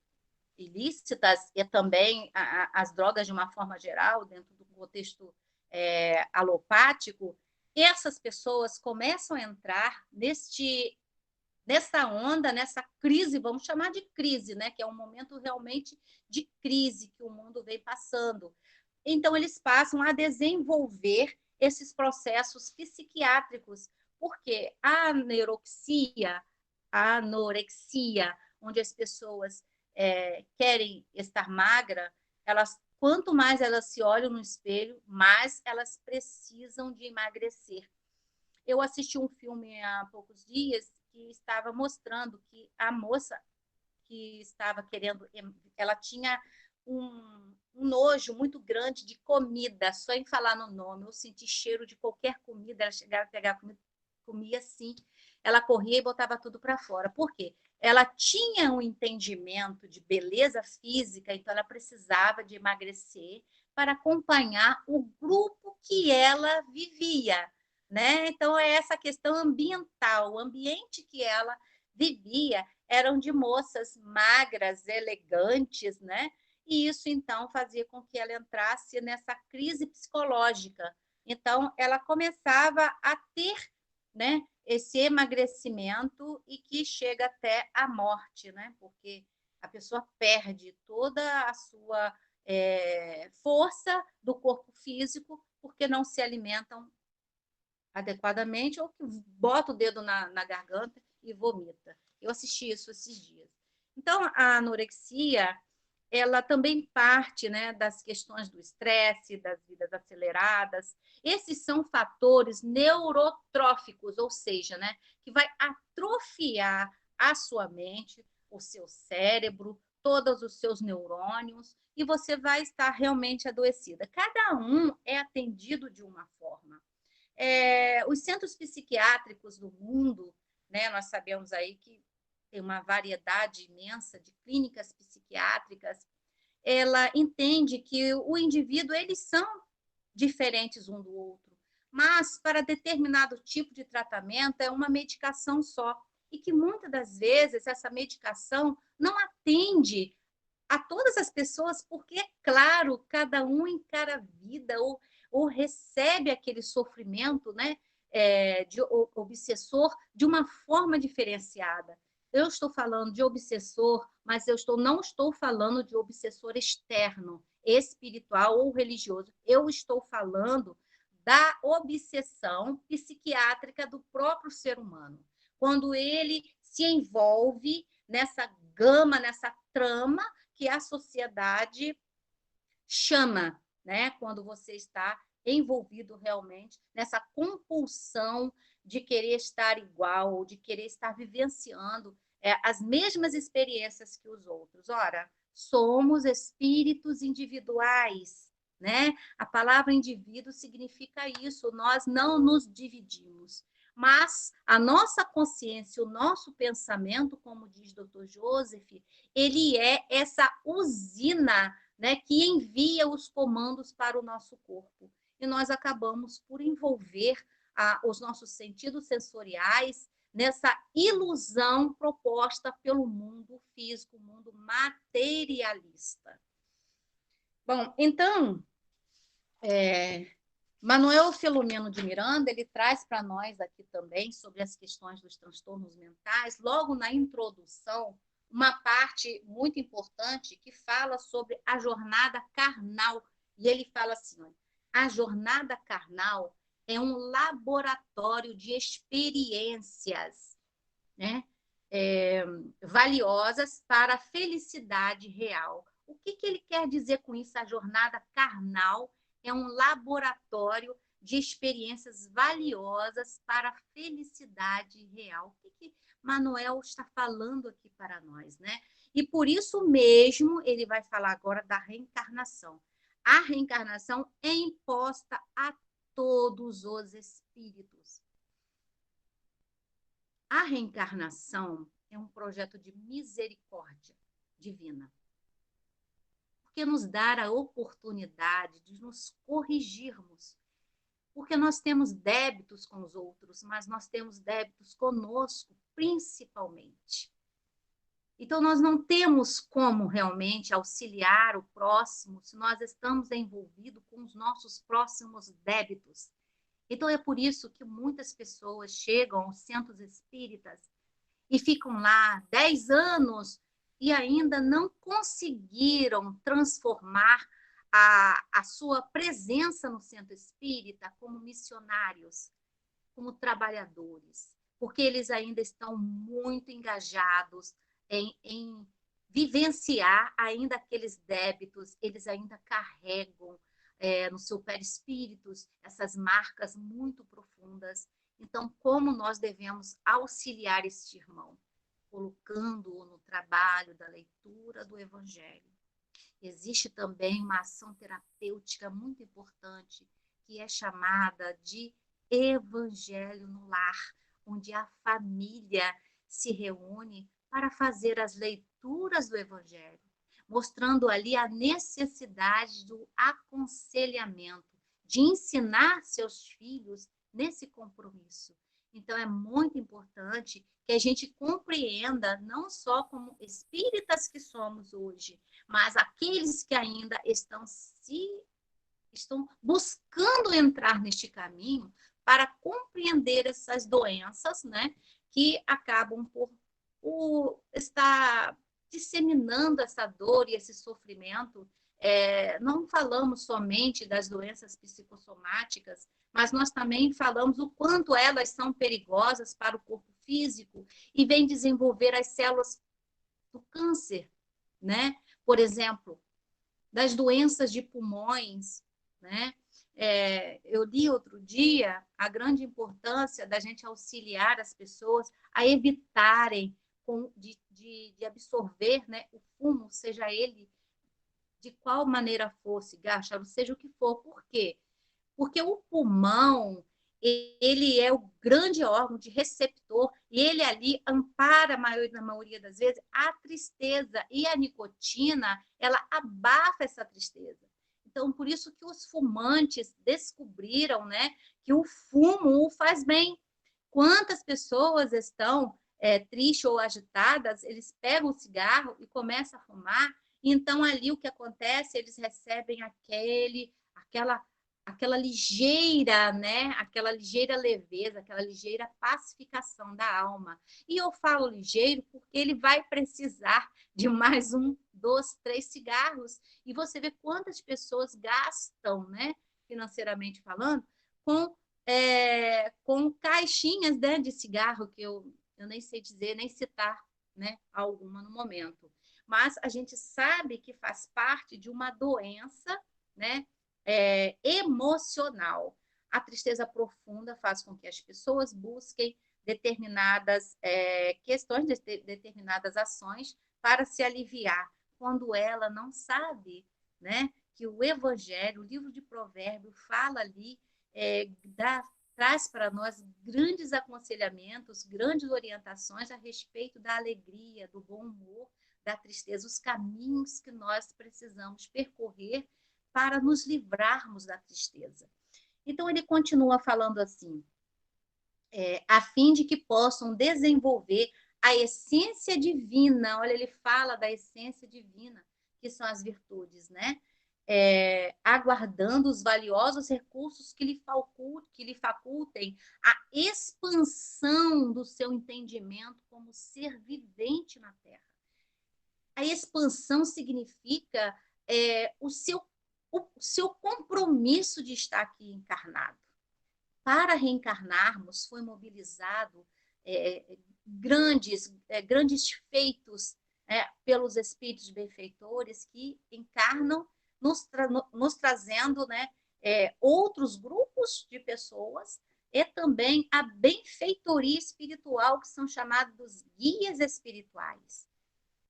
ilícitas e também as drogas de uma forma geral, dentro do contexto alopático, essas pessoas começam a entrar nessa onda, nessa crise, vamos chamar de crise, né, que é um momento realmente de crise que o mundo vem passando. Então, eles passam a desenvolver esses processos psiquiátricos, porque a anorexia, onde as pessoas querem estar magra, quanto mais elas se olham no espelho, mais elas precisam de emagrecer. Eu assisti um filme há poucos dias que estava mostrando que a moça que estava querendo, ela tinha um nojo muito grande de comida, só em falar no nome, eu senti cheiro de qualquer comida, ela chegava a pegar a comida, comia assim, ela corria e botava tudo para fora. Por quê? Ela tinha um entendimento de beleza física, então ela precisava de emagrecer para acompanhar o grupo que ela vivia, né? Então é essa questão ambiental, o ambiente que ela vivia eram de moças magras, elegantes, né? E isso, então, fazia com que ela entrasse nessa crise psicológica. Então, ela começava a ter, né, esse emagrecimento e que chega até a morte, né? Porque a pessoa perde toda a sua força do corpo físico porque não se alimentam adequadamente ou que bota o dedo na garganta e vomita. Eu assisti isso esses dias. Então, a anorexia, ela também parte, né, das questões do estresse, das vidas aceleradas. Esses são fatores neurotróficos, ou seja, né, que vai atrofiar a sua mente, o seu cérebro, todos os seus neurônios, e você vai estar realmente adoecida. Cada um é atendido de uma forma. Os centros psiquiátricos do mundo, né, nós sabemos aí que tem uma variedade imensa de clínicas psiquiátricas, ela entende que o indivíduo, eles são diferentes um do outro, mas para determinado tipo de tratamento é uma medicação só, e que muitas das vezes essa medicação não atende a todas as pessoas, porque, é claro, cada um encara a vida ou recebe aquele sofrimento, né, de obsessor de uma forma diferenciada. Eu estou falando de obsessor, mas não estou falando de obsessor externo, espiritual ou religioso. Eu estou falando da obsessão psiquiátrica do próprio ser humano. Quando ele se envolve nessa gama, nessa trama que a sociedade chama, né? Quando você está envolvido realmente nessa compulsão de querer estar igual ou de querer estar vivenciando as mesmas experiências que os outros. Ora, somos espíritos individuais, né? A palavra indivíduo significa isso, nós não nos dividimos. Mas a nossa consciência, o nosso pensamento, como diz Dr. Joseph, ele é essa usina, né, que envia os comandos para o nosso corpo. E nós acabamos por envolver os nossos sentidos sensoriais nessa ilusão proposta pelo mundo físico, mundo materialista. Bom, então, Manuel Filomeno de Miranda, ele traz para nós aqui também sobre as questões dos transtornos mentais, logo na introdução, uma parte muito importante que fala sobre a jornada carnal. E ele fala assim, olha, a jornada carnal é um laboratório de experiências, né? Valiosas para a felicidade real. O que ele quer dizer com isso? A jornada carnal é um laboratório de experiências valiosas para a felicidade real. O que Manuel está falando aqui para nós, né? E por isso mesmo ele vai falar agora da reencarnação. A reencarnação é imposta a todos os espíritos. A reencarnação é um projeto de misericórdia divina, porque nos dá a oportunidade de nos corrigirmos, porque nós temos débitos com os outros, mas nós temos débitos conosco, principalmente. Então, nós não temos como realmente auxiliar o próximo se nós estamos envolvidos com os nossos próximos débitos. Então, é por isso que muitas pessoas chegam aos centros espíritas e ficam lá 10 anos e ainda não conseguiram transformar a sua presença no centro espírita como missionários, como trabalhadores, porque eles ainda estão muito engajados em vivenciar ainda aqueles débitos, eles ainda carregam no seu perispírito essas marcas muito profundas. Então, como nós devemos auxiliar este irmão? Colocando-o no trabalho da leitura do Evangelho. Existe também uma ação terapêutica muito importante, que é chamada de Evangelho no Lar, onde a família se reúne para fazer as leituras do Evangelho, mostrando ali a necessidade do aconselhamento, de ensinar seus filhos nesse compromisso. Então, é muito importante que a gente compreenda, não só como espíritas que somos hoje, mas aqueles que ainda estão buscando entrar neste caminho para compreender essas doenças, né, que acabam por estar disseminando essa dor e esse sofrimento. Não falamos somente das doenças psicossomáticas, mas nós também falamos o quanto elas são perigosas para o corpo físico e vêm desenvolver as células do câncer, né? Por exemplo, das doenças de pulmões, né? Eu li outro dia a grande importância da gente auxiliar as pessoas a evitarem de absorver, né, o fumo, seja ele de qual maneira for, cigarro, seja o que for. Por quê? Porque o pulmão, ele é o grande órgão de receptor e ele ali ampara, na maioria das vezes, a tristeza. E a nicotina, ela abafa essa tristeza. Então, por isso que os fumantes descobriram, né, que o fumo faz bem. Quantas pessoas estão tristes ou agitadas, eles pegam o cigarro e começam a fumar, e então ali o que acontece, eles recebem aquela ligeira, né, aquela ligeira leveza, aquela ligeira pacificação da alma. E eu falo ligeiro porque ele vai precisar de mais 1, 2, 3 cigarros, e você vê quantas pessoas gastam, né, financeiramente falando, com caixinhas, né, de cigarro, que eu nem sei dizer, nem citar, né, alguma no momento. Mas a gente sabe que faz parte de uma doença, né, emocional. A tristeza profunda faz com que as pessoas busquem determinadas questões, determinadas ações para se aliviar, quando ela não sabe, né, que o Evangelho, o livro de Provérbios, fala ali, traz para nós grandes aconselhamentos, grandes orientações a respeito da alegria, do bom humor, da tristeza, os caminhos que nós precisamos percorrer para nos livrarmos da tristeza. Então, ele continua falando assim, a fim de que possam desenvolver a essência divina. Olha, ele fala da essência divina, que são as virtudes, né? Aguardando os valiosos recursos que lhe facultem a expansão do seu entendimento como ser vivente na Terra. A expansão significa o seu compromisso de estar aqui encarnado, para reencarnarmos, foi mobilizado grandes feitos pelos espíritos benfeitores que encarnam, nos trazendo, né, outros grupos de pessoas, e também a benfeitoria espiritual, que são chamados guias espirituais.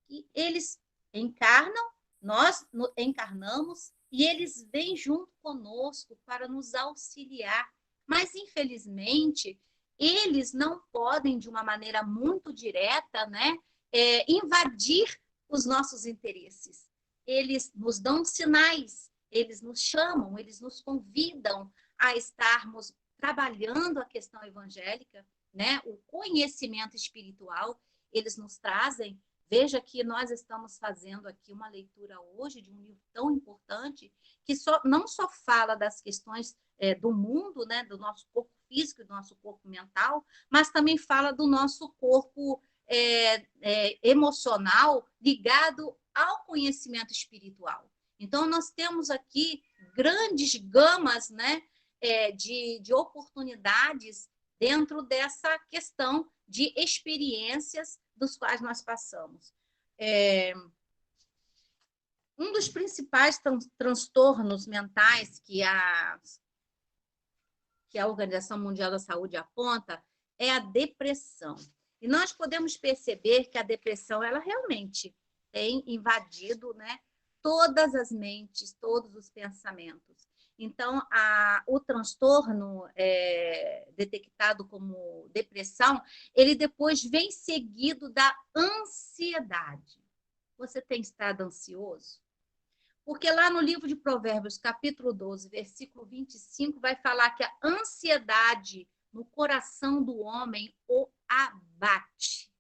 E eles encarnam, nós encarnamos, e eles vêm junto conosco para nos auxiliar. Mas, infelizmente, eles não podem, de uma maneira muito direta, né, invadir os nossos interesses. Eles nos dão sinais, eles nos chamam, eles nos convidam a estarmos trabalhando a questão evangélica, né, o conhecimento espiritual, eles nos trazem. Veja que nós estamos fazendo aqui uma leitura hoje de um livro tão importante, que não só fala das questões do mundo, né, do nosso corpo físico e do nosso corpo mental, mas também fala do nosso corpo emocional ligado ao conhecimento espiritual. Então, nós temos aqui grandes gamas, né, de oportunidades dentro dessa questão de experiências dos quais nós passamos. Um dos principais transtornos mentais que a Organização Mundial da Saúde aponta é a depressão. E nós podemos perceber que a depressão, ela realmente tem invadido, né, todas as mentes, todos os pensamentos. Então, o transtorno detectado como depressão, ele depois vem seguido da ansiedade. Você tem estado ansioso? Porque lá no livro de Provérbios, capítulo 12, versículo 25, vai falar que a ansiedade no coração do homem o abate.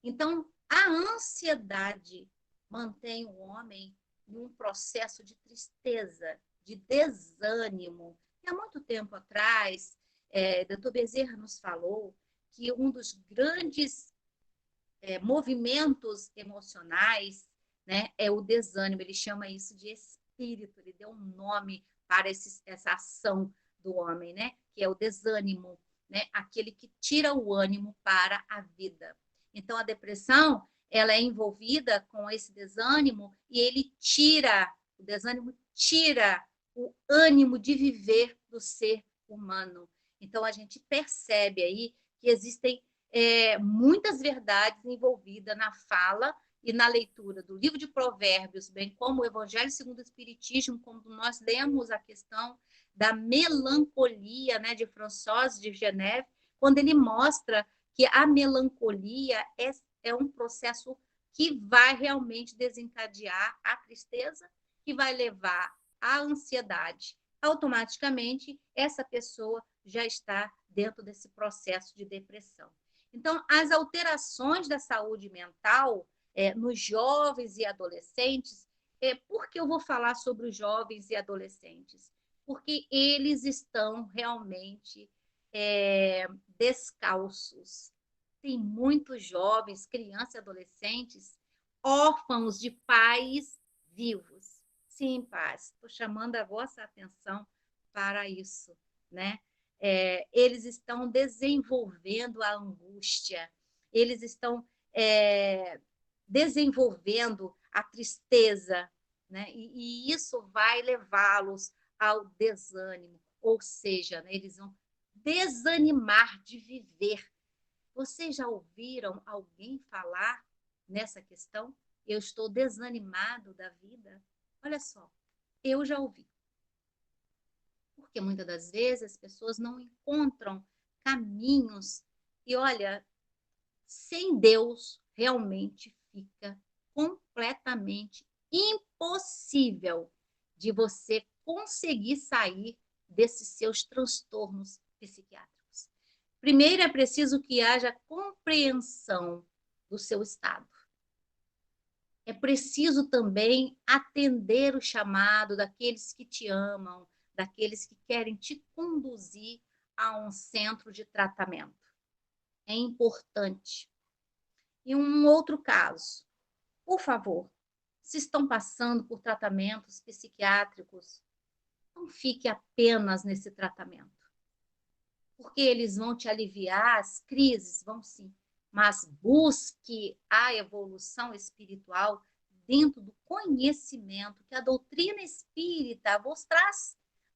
Então, a ansiedade mantém o homem em um processo de tristeza, de desânimo. E há muito tempo atrás, Dr. Bezerra nos falou que um dos grandes movimentos emocionais, né, é o desânimo. Ele chama isso de espírito, ele deu um nome para essa ação do homem, né, que é o desânimo, né, aquele que tira o ânimo para a vida. Então, a depressão, ela é envolvida com esse desânimo e o desânimo tira o ânimo de viver do ser humano. Então, a gente percebe aí que existem muitas verdades envolvidas na fala e na leitura do livro de Provérbios, bem como o Evangelho segundo o Espiritismo, quando nós lemos a questão da melancolia, né, de François de Geneve, quando ele mostra que a melancolia é um processo que vai realmente desencadear a tristeza, que vai levar à ansiedade. Automaticamente, essa pessoa já está dentro desse processo de depressão. Então, as alterações da saúde mental nos jovens e adolescentes, por que eu vou falar sobre os jovens e adolescentes? Porque eles estão realmente descalços. Tem muitos jovens, crianças e adolescentes, órfãos de pais vivos. Sim, pais, estou chamando a vossa atenção para isso, né? Eles estão desenvolvendo a angústia, eles estão desenvolvendo a tristeza, né? E isso vai levá-los ao desânimo, ou seja, né, eles vão desanimar de viver. Vocês já ouviram alguém falar nessa questão? Eu estou desanimado da vida? Olha só, eu já ouvi. Porque muitas das vezes as pessoas não encontram caminhos. E olha, sem Deus realmente fica completamente impossível de você conseguir sair desses seus transtornos psiquiátricos. Primeiro, é preciso que haja compreensão do seu estado. É preciso também atender o chamado daqueles que te amam, daqueles que querem te conduzir a um centro de tratamento. É importante. E um outro caso, por favor, se estão passando por tratamentos psiquiátricos, Não fique apenas nesse tratamento, porque eles vão te aliviar, as crises vão sim, mas busque a evolução espiritual dentro do conhecimento que a doutrina espírita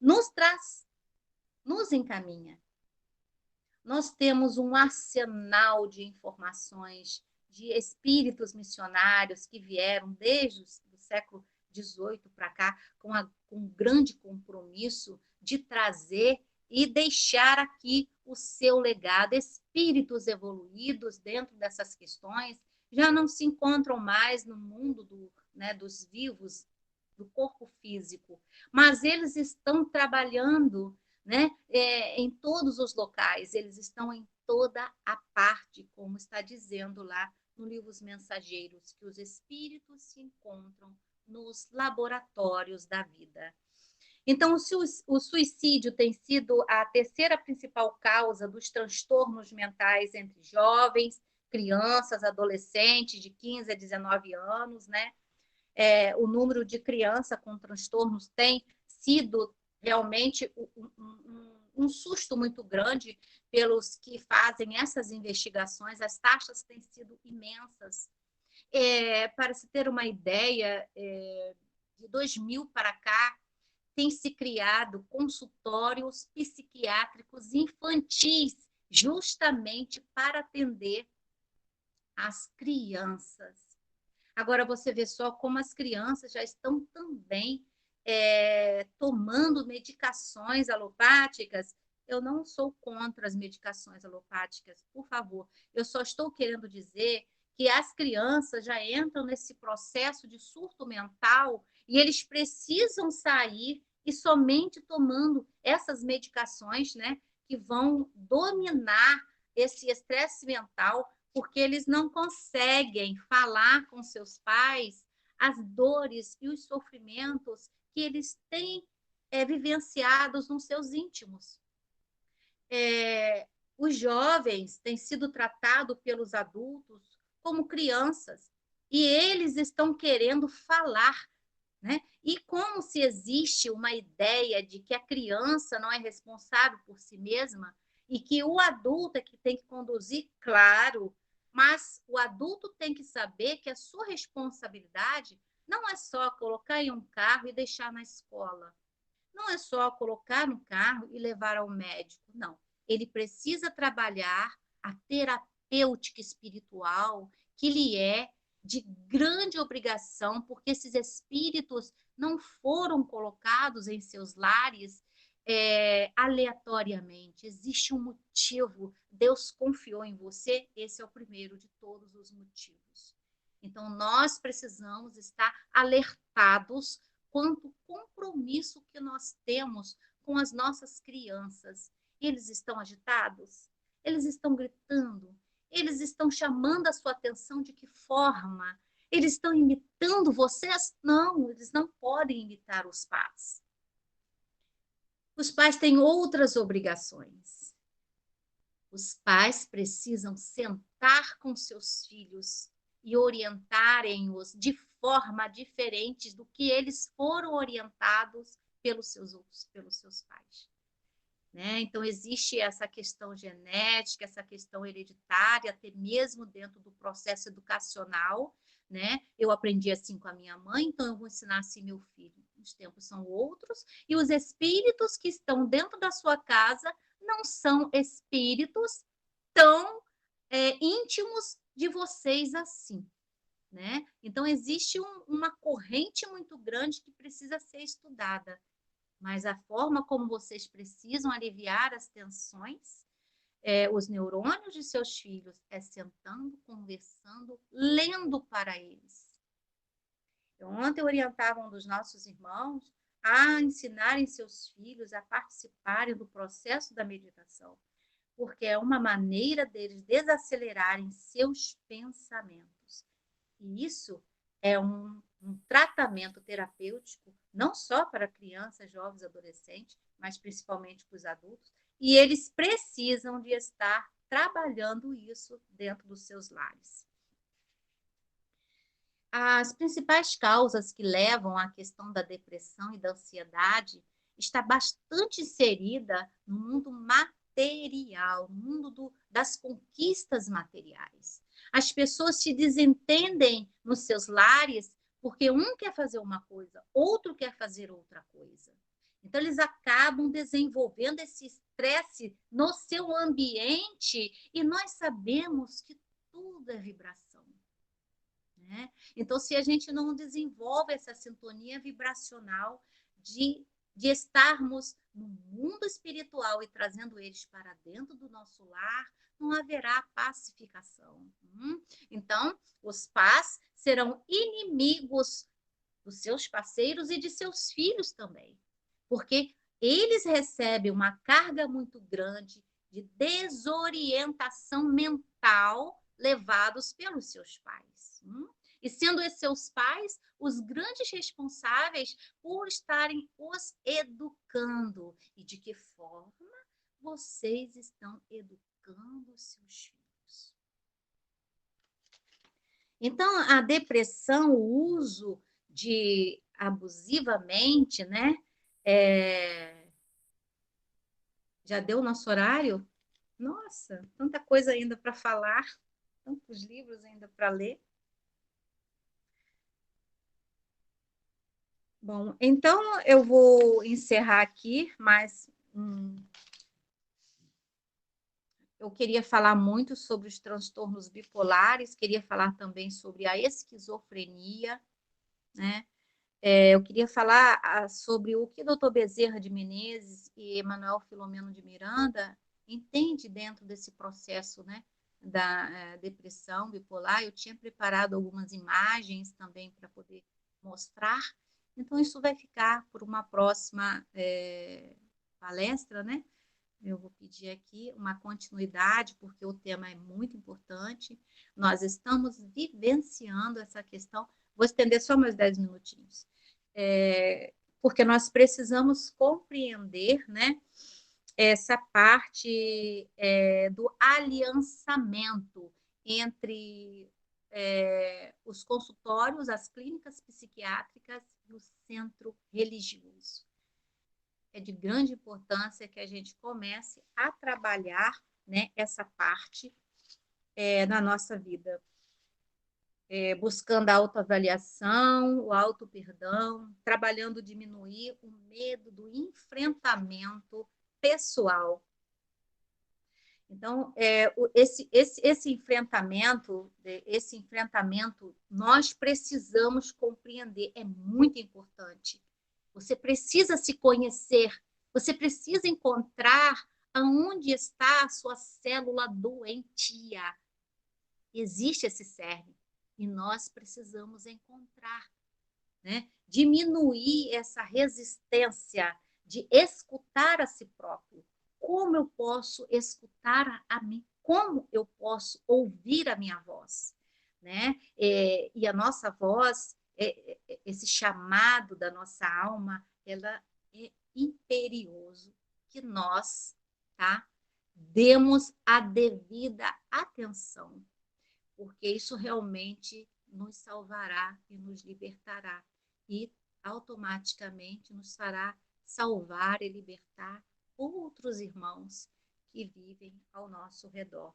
nos traz, nos encaminha. Nós temos um arsenal de informações de espíritos missionários que vieram desde o século XVIII para cá, com um grande compromisso de trazer e deixar aqui o seu legado. Espíritos evoluídos dentro dessas questões já não se encontram mais no mundo dos vivos, do corpo físico, mas eles estão trabalhando, né, em todos os locais, eles estão em toda a parte, como está dizendo lá no livro Os Mensageiros, que os espíritos se encontram nos laboratórios da vida. Então, o suicídio tem sido a terceira principal causa dos transtornos mentais entre jovens, crianças, adolescentes de 15 a 19 anos, né? O número de crianças com transtornos tem sido realmente um susto muito grande pelos que fazem essas investigações. As taxas têm sido imensas. Para se ter uma ideia, de 2000 para cá, tem se criado consultórios psiquiátricos infantis, justamente para atender as crianças. Agora, você vê só como as crianças já estão também tomando medicações alopáticas. Eu não sou contra as medicações alopáticas, por favor. Eu só estou querendo dizer que as crianças já entram nesse processo de surto mental e eles precisam sair e somente tomando essas medicações, né, que vão dominar esse estresse mental, porque eles não conseguem falar com seus pais as dores e os sofrimentos que eles têm vivenciados nos seus íntimos. Os jovens têm sido tratados pelos adultos como crianças e eles estão querendo falar, né? E como se existe uma ideia de que a criança não é responsável por si mesma e que o adulto é que tem que conduzir, claro, mas o adulto tem que saber que a sua responsabilidade não é só colocar em um carro e deixar na escola. Não é só colocar no carro e levar ao médico, não. Ele precisa trabalhar a terapêutica espiritual que lhe é de grande obrigação, porque esses espíritos não foram colocados em seus lares aleatoriamente. Existe um motivo. Deus confiou em você, esse é o primeiro de todos os motivos. Então, nós precisamos estar alertados quanto ao compromisso que nós temos com as nossas crianças. Eles estão agitados? Eles estão gritando? Eles estão chamando a sua atenção de que forma? Eles estão imitando vocês? Não, eles não podem imitar os pais. Os pais têm outras obrigações. Os pais precisam sentar com seus filhos e orientarem-os de forma diferente do que eles foram orientados pelos seus pais. Né? Então, existe essa questão genética, essa questão hereditária, até mesmo dentro do processo educacional. Né? Eu aprendi assim com a minha mãe, então eu vou ensinar assim meu filho. Os tempos são outros, e os espíritos que estão dentro da sua casa não são espíritos tão íntimos de vocês assim. Né? Então, existe uma corrente muito grande que precisa ser estudada. Mas a forma como vocês precisam aliviar as tensões, os neurônios de seus filhos, é sentando, conversando, lendo para eles. Ontem eu orientava um dos nossos irmãos a ensinarem seus filhos a participarem do processo da meditação, porque é uma maneira deles desacelerarem seus pensamentos. E isso é um tratamento terapêutico, não só para crianças, jovens, adolescentes, mas principalmente para os adultos, e eles precisam de estar trabalhando isso dentro dos seus lares. As principais causas que levam à questão da depressão e da ansiedade está bastante inserida no mundo material, no mundo das conquistas materiais. As pessoas se desentendem nos seus lares porque um quer fazer uma coisa, outro quer fazer outra coisa. Então, eles acabam desenvolvendo esse estresse no seu ambiente e nós sabemos que tudo é vibração. Né? Então, se a gente não desenvolve essa sintonia vibracional de estarmos no mundo espiritual e trazendo eles para dentro do nosso lar, não haverá pacificação. Então, os pais serão inimigos dos seus parceiros e de seus filhos também, porque eles recebem uma carga muito grande de desorientação mental levados pelos seus pais. E sendo esses seus pais os grandes responsáveis por estarem os educando. E de que forma vocês estão educando os seus filhos? Então, a depressão, o uso de abusivamente, né? Já deu o nosso horário? Nossa, tanta coisa ainda para falar, tantos livros ainda para ler. Bom, então eu vou encerrar aqui, mas eu queria falar muito sobre os transtornos bipolares, queria falar também sobre a esquizofrenia, né? Eu queria falar sobre o que o Dr. Bezerra de Menezes e Emanuel Filomeno de Miranda entende dentro desse processo, né, da depressão bipolar. Eu tinha preparado algumas imagens também para poder mostrar. Então, isso vai ficar por uma próxima palestra, né? Eu vou pedir aqui uma continuidade, porque o tema é muito importante. Nós estamos vivenciando essa questão. Vou estender só mais 10 minutinhos. Porque nós precisamos compreender, né, essa parte do aliançamento entre os consultórios, as clínicas psiquiátricas e o centro religioso. É de grande importância que a gente comece a trabalhar, né, essa parte na nossa vida. Buscando a autoavaliação, o auto-perdão, trabalhando diminuir o medo do enfrentamento pessoal. Então, esse enfrentamento, nós precisamos compreender, é muito importante. Você precisa se conhecer, você precisa encontrar aonde está a sua célula doentia. Existe esse cerne e nós precisamos encontrar, né? Diminuir essa resistência de escutar a si próprio. Como eu posso escutar a mim? Como eu posso ouvir a minha voz? Né? E a nossa voz, esse chamado da nossa alma, ela é imperioso que nós, tá, demos a devida atenção, porque isso realmente nos salvará e nos libertará e automaticamente nos fará salvar e libertar outros irmãos que vivem ao nosso redor.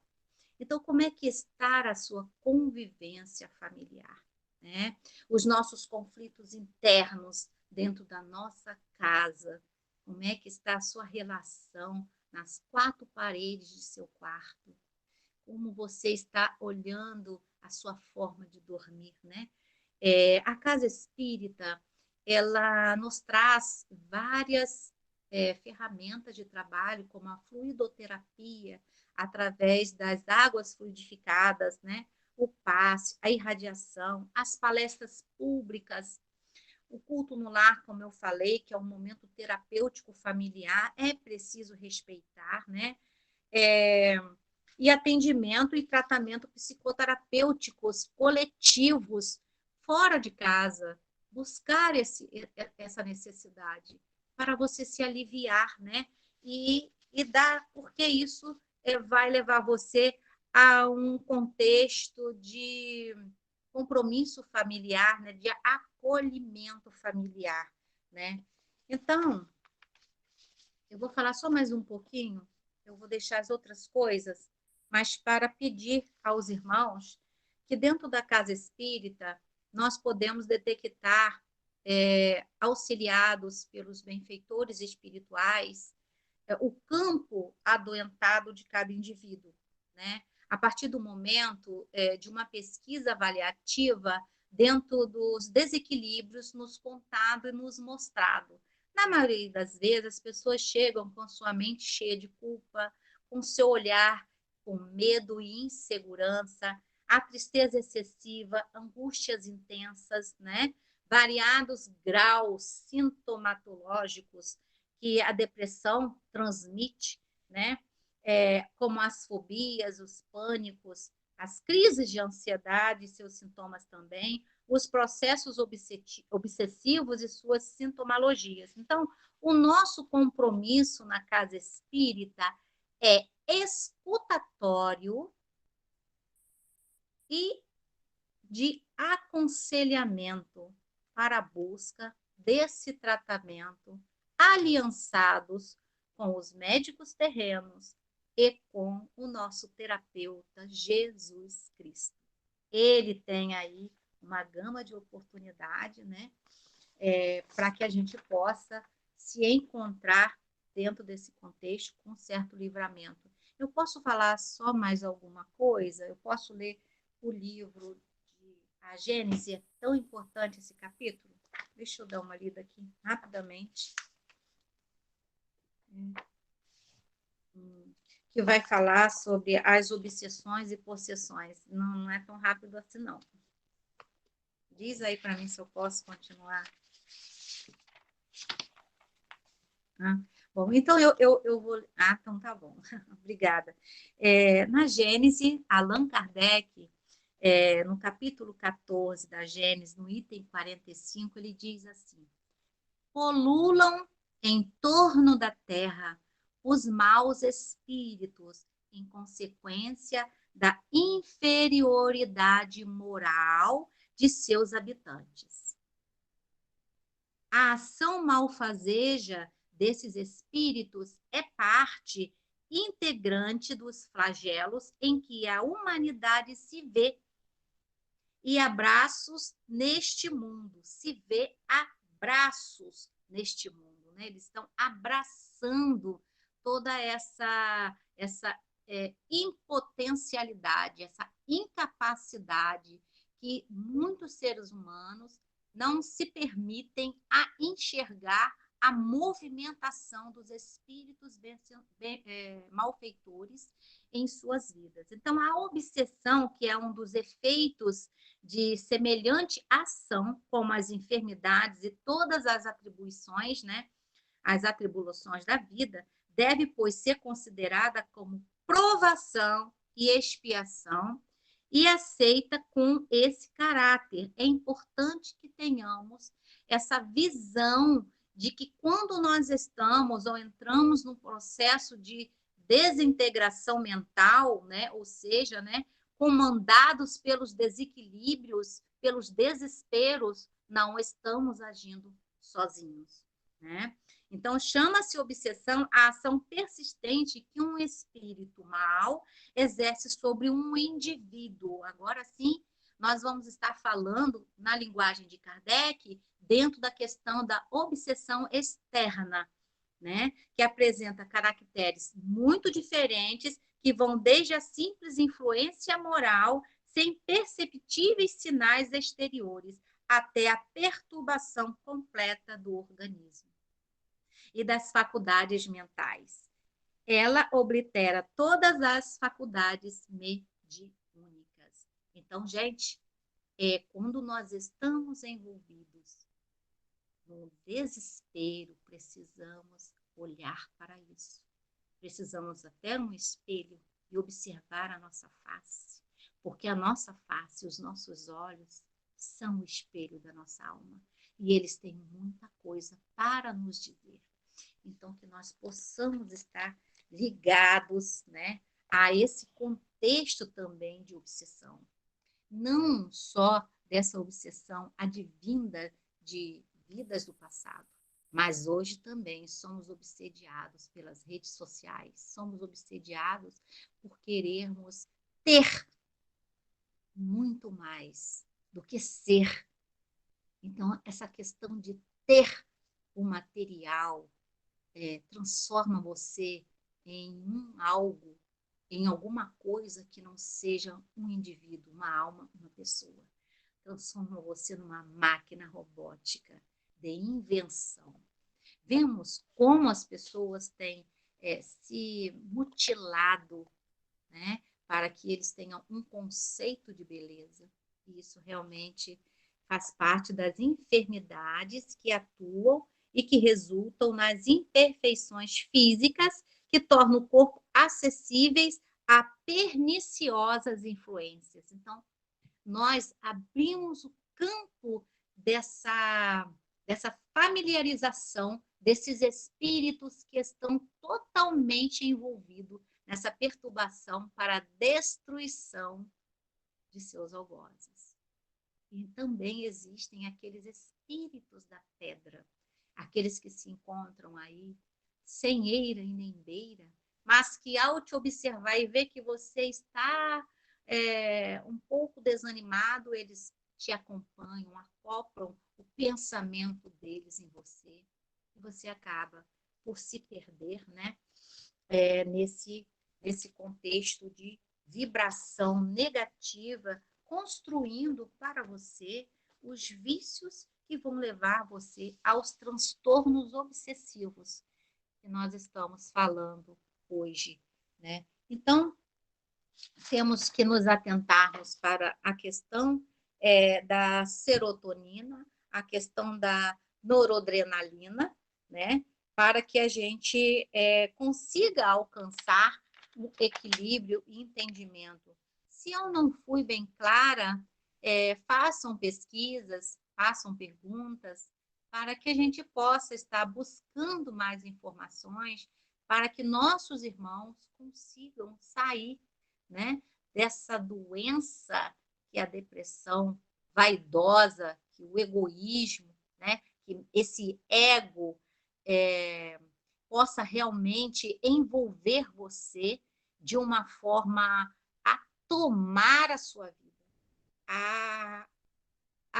Então, como é que está a sua convivência familiar, né? Os nossos conflitos internos dentro da nossa casa, como é que está a sua relação nas quatro paredes de seu quarto? Como você está olhando a sua forma de dormir, né? A casa espírita, ela nos traz várias ferramentas de trabalho, como a fluidoterapia, através das águas fluidificadas, né? O passe, a irradiação, as palestras públicas, o culto no lar, como eu falei, que é um momento terapêutico familiar, é preciso respeitar, né? E atendimento e tratamento psicoterapêuticos coletivos fora de casa, buscar essa necessidade para você se aliviar, né? E dar, porque isso vai levar você a um contexto de compromisso familiar, né? De acolhimento familiar, né? Então, Eu vou falar só mais um pouquinho, eu vou deixar as outras coisas, mas para pedir aos irmãos que dentro da casa espírita nós podemos detectar, auxiliados pelos benfeitores espirituais, o campo adoentado de cada indivíduo, né? A partir do momento de uma pesquisa avaliativa dentro dos desequilíbrios nos contado e nos mostrado. Na maioria das vezes, as pessoas chegam com sua mente cheia de culpa, com seu olhar com medo e insegurança, a tristeza excessiva, angústias intensas, né? Variados graus sintomatológicos que a depressão transmite, né? Como as fobias, os pânicos, as crises de ansiedade e seus sintomas também, os processos obsessivos e suas sintomologias. Então, o nosso compromisso na casa espírita é escutatório e de aconselhamento para a busca desse tratamento, aliançados com os médicos terrenos e com o nosso terapeuta Jesus Cristo. Ele tem aí uma gama de oportunidade, né, para que a gente possa se encontrar dentro desse contexto com certo livramento. Eu posso falar só mais alguma coisa? Eu posso ler o livro de A Gênese, é tão importante esse capítulo? Deixa eu dar uma lida aqui rapidamente. Que vai falar sobre as obsessões e possessões. Não é tão rápido assim, não. Diz aí para mim se eu posso continuar. Bom, então eu vou... então tá bom. Obrigada. Na Gênese, Allan Kardec, no capítulo 14 da Gênese, no item 45, ele diz assim: polulam em torno da terra os maus espíritos em consequência da inferioridade moral de seus habitantes. A ação malfazeja desses espíritos é parte integrante dos flagelos em que a humanidade se vê e abraços neste mundo, se vê abraços neste mundo, né? Eles estão abraçando toda essa impotencialidade, essa incapacidade que muitos seres humanos não se permitem a enxergar a movimentação dos espíritos malfeitores em suas vidas. Então, a obsessão, que é um dos efeitos de semelhante ação, como as enfermidades e todas as atribuições, né, as atribulações da vida, deve, pois, ser considerada como provação e expiação e aceita com esse caráter. É importante que tenhamos essa visão de que quando nós estamos ou entramos num processo de desintegração mental, né, ou seja, né, comandados pelos desequilíbrios, pelos desesperos, não estamos agindo sozinhos, né? Então, chama-se obsessão a ação persistente que um espírito mal exerce sobre um indivíduo. Agora sim, nós vamos estar falando, na linguagem de Kardec, dentro da questão da obsessão externa, né? Que apresenta caracteres muito diferentes, que vão desde a simples influência moral, sem perceptíveis sinais exteriores, até a perturbação completa do organismo e das faculdades mentais. Ela oblitera todas as faculdades mediúnicas. Então, gente, quando nós estamos envolvidos no desespero, precisamos olhar para isso. Precisamos até um espelho e observar a nossa face, porque a nossa face, os nossos olhos, são o espelho da nossa alma. E eles têm muita coisa para nos dizer. Então, que nós possamos estar ligados, né, a esse contexto também de obsessão. Não só dessa obsessão advinda de vidas do passado, Mas hoje também somos obsediados pelas redes sociais, somos obsediados por querermos ter muito mais do que ser. Então, essa questão de ter o material transforma você em algo, em alguma coisa que não seja um indivíduo, uma alma, uma pessoa. Transforma você numa máquina robótica de invenção. Vemos como as pessoas têm se mutilado, né, para que eles tenham um conceito de beleza. E isso realmente faz parte das enfermidades que atuam e que resultam nas imperfeições físicas que tornam o corpo acessíveis a perniciosas influências. Então, nós abrimos o campo dessa familiarização desses espíritos que estão totalmente envolvidos nessa perturbação para a destruição de seus algozes. E também existem aqueles espíritos da pedra, aqueles que se encontram aí sem eira e nem beira, mas que ao te observar e ver que você está um pouco desanimado, eles te acompanham, acoplam o pensamento deles em você, e você acaba por se perder, né? Nesse contexto de vibração negativa, construindo para você os vícios que vão levar você aos transtornos obsessivos que nós estamos falando hoje, né? Então, temos que nos atentarmos para a questão da serotonina, a questão da noradrenalina, né? Para que a gente consiga alcançar um equilíbrio e entendimento. Se eu não fui bem clara, façam pesquisas, façam perguntas, para que a gente possa estar buscando mais informações, para que nossos irmãos consigam sair, né, dessa doença que é a depressão vaidosa, que o egoísmo, né, que esse ego possa realmente envolver você de uma forma a tomar a sua vida, a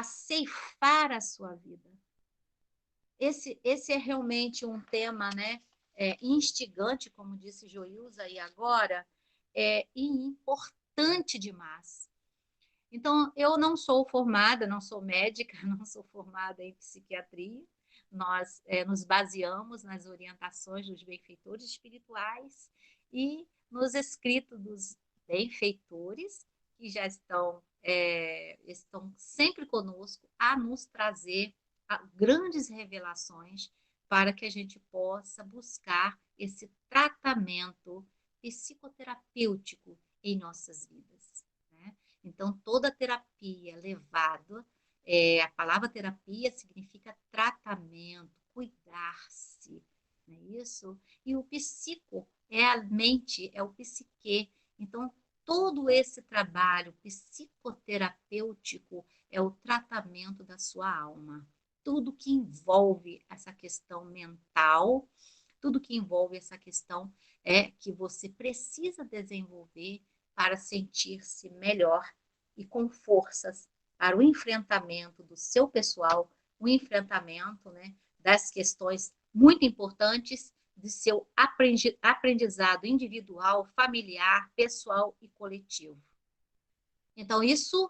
ceifar a sua vida. Esse é realmente um tema, né, instigante, como disse Joilza aí agora, e importante demais. Então, eu não sou formada, não sou médica, não sou formada em psiquiatria. Nós nos baseamos nas orientações dos benfeitores espirituais e nos escritos dos benfeitores, que já estão sempre conosco a nos trazer grandes revelações para que a gente possa buscar esse tratamento psicoterapêutico em nossas vidas, né? Então, toda terapia levada, a palavra terapia significa tratamento, cuidar-se, não é isso? E o psico é a mente, é o psique. Então, todo esse trabalho psicoterapêutico é o tratamento da sua alma. Tudo que envolve essa questão mental, tudo que envolve essa questão que você precisa desenvolver para sentir-se melhor e com forças para o enfrentamento do seu pessoal, o enfrentamento, né, das questões muito importantes de seu aprendizado individual, familiar, pessoal e coletivo. Então, isso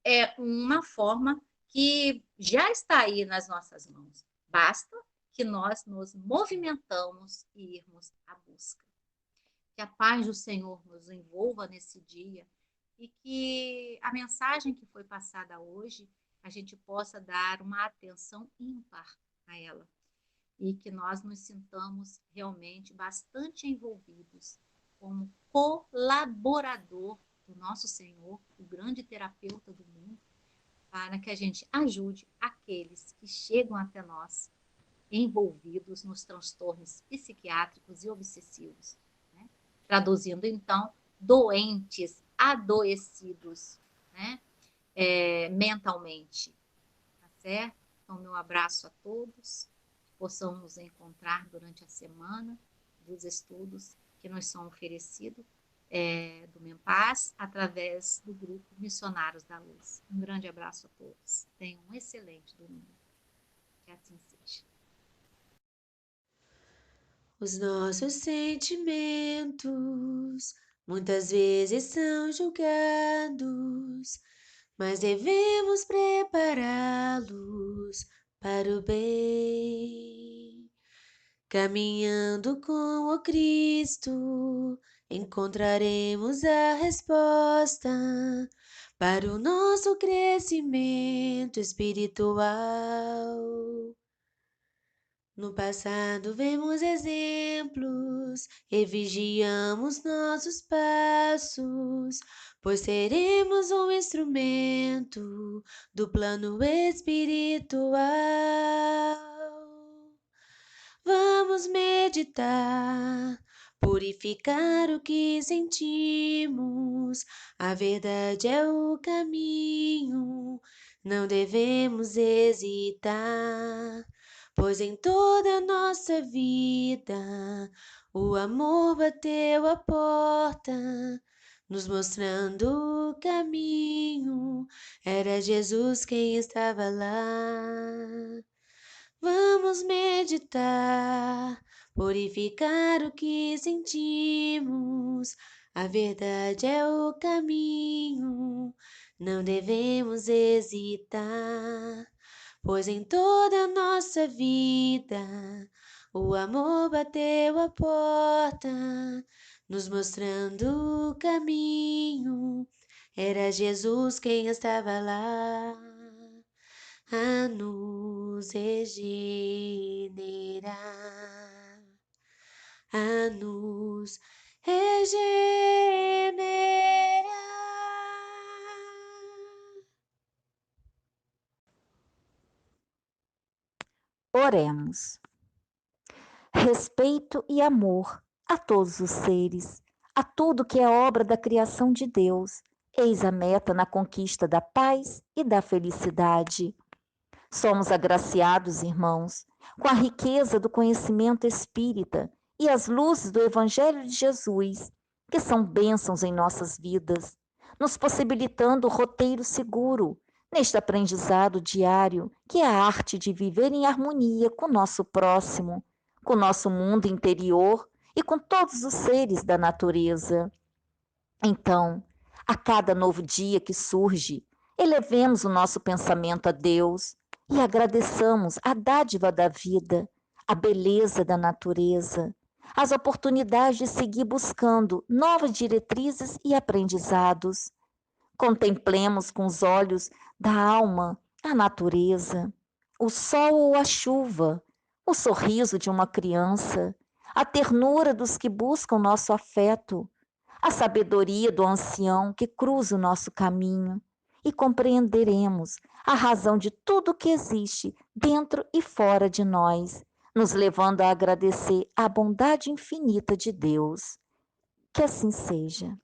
é uma forma que já está aí nas nossas mãos. Basta que nós nos movimentamos e irmos à busca. Que a paz do Senhor nos envolva nesse dia e que a mensagem que foi passada hoje, a gente possa dar uma atenção ímpar a ela e que nós nos sintamos realmente bastante envolvidos como colaborador do nosso Senhor, o grande terapeuta do mundo, para que a gente ajude aqueles que chegam até nós envolvidos nos transtornos psiquiátricos e obsessivos, né? Traduzindo, então, doentes, adoecidos, né? Mentalmente, tá certo? Então, meu abraço a todos, possamos nos encontrar durante a semana dos estudos que nos são oferecidos do MEMPAS, através do grupo Missionários da Luz. Um grande abraço a todos. Tenham um excelente domingo. Que assim seja. Os nossos sentimentos muitas vezes são julgados, mas devemos prepará-los para o bem. Caminhando com o Cristo, encontraremos a resposta para o nosso crescimento espiritual. No passado vemos exemplos e vigiamos nossos passos, pois seremos um instrumento do plano espiritual. Vamos meditar, purificar o que sentimos. A verdade é o caminho, não devemos hesitar, pois em toda a nossa vida o amor bateu a porta, nos mostrando o caminho. Era Jesus quem estava lá. Vamos meditar, purificar o que sentimos. A verdade é o caminho, não devemos hesitar, pois em toda a nossa vida o amor bateu a porta, nos mostrando o caminho. Era Jesus quem estava lá a nos regenerar, a nos regenerar. Oremos. Respeito e amor a todos os seres, a tudo que é obra da criação de Deus. Eis a meta na conquista da paz e da felicidade. Somos agraciados, irmãos, com a riqueza do conhecimento espírita e as luzes do Evangelho de Jesus, que são bênçãos em nossas vidas, nos possibilitando o roteiro seguro neste aprendizado diário, que é a arte de viver em harmonia com o nosso próximo, com o nosso mundo interior e com todos os seres da natureza. Então, a cada novo dia que surge, elevemos o nosso pensamento a Deus e agradeçamos a dádiva da vida, a beleza da natureza, as oportunidades de seguir buscando novas diretrizes e aprendizados. Contemplemos com os olhos da alma a natureza, o sol ou a chuva, o sorriso de uma criança, a ternura dos que buscam nosso afeto, a sabedoria do ancião que cruza o nosso caminho, e compreenderemos a razão de tudo que existe dentro e fora de nós, nos levando a agradecer a bondade infinita de Deus. Que assim seja.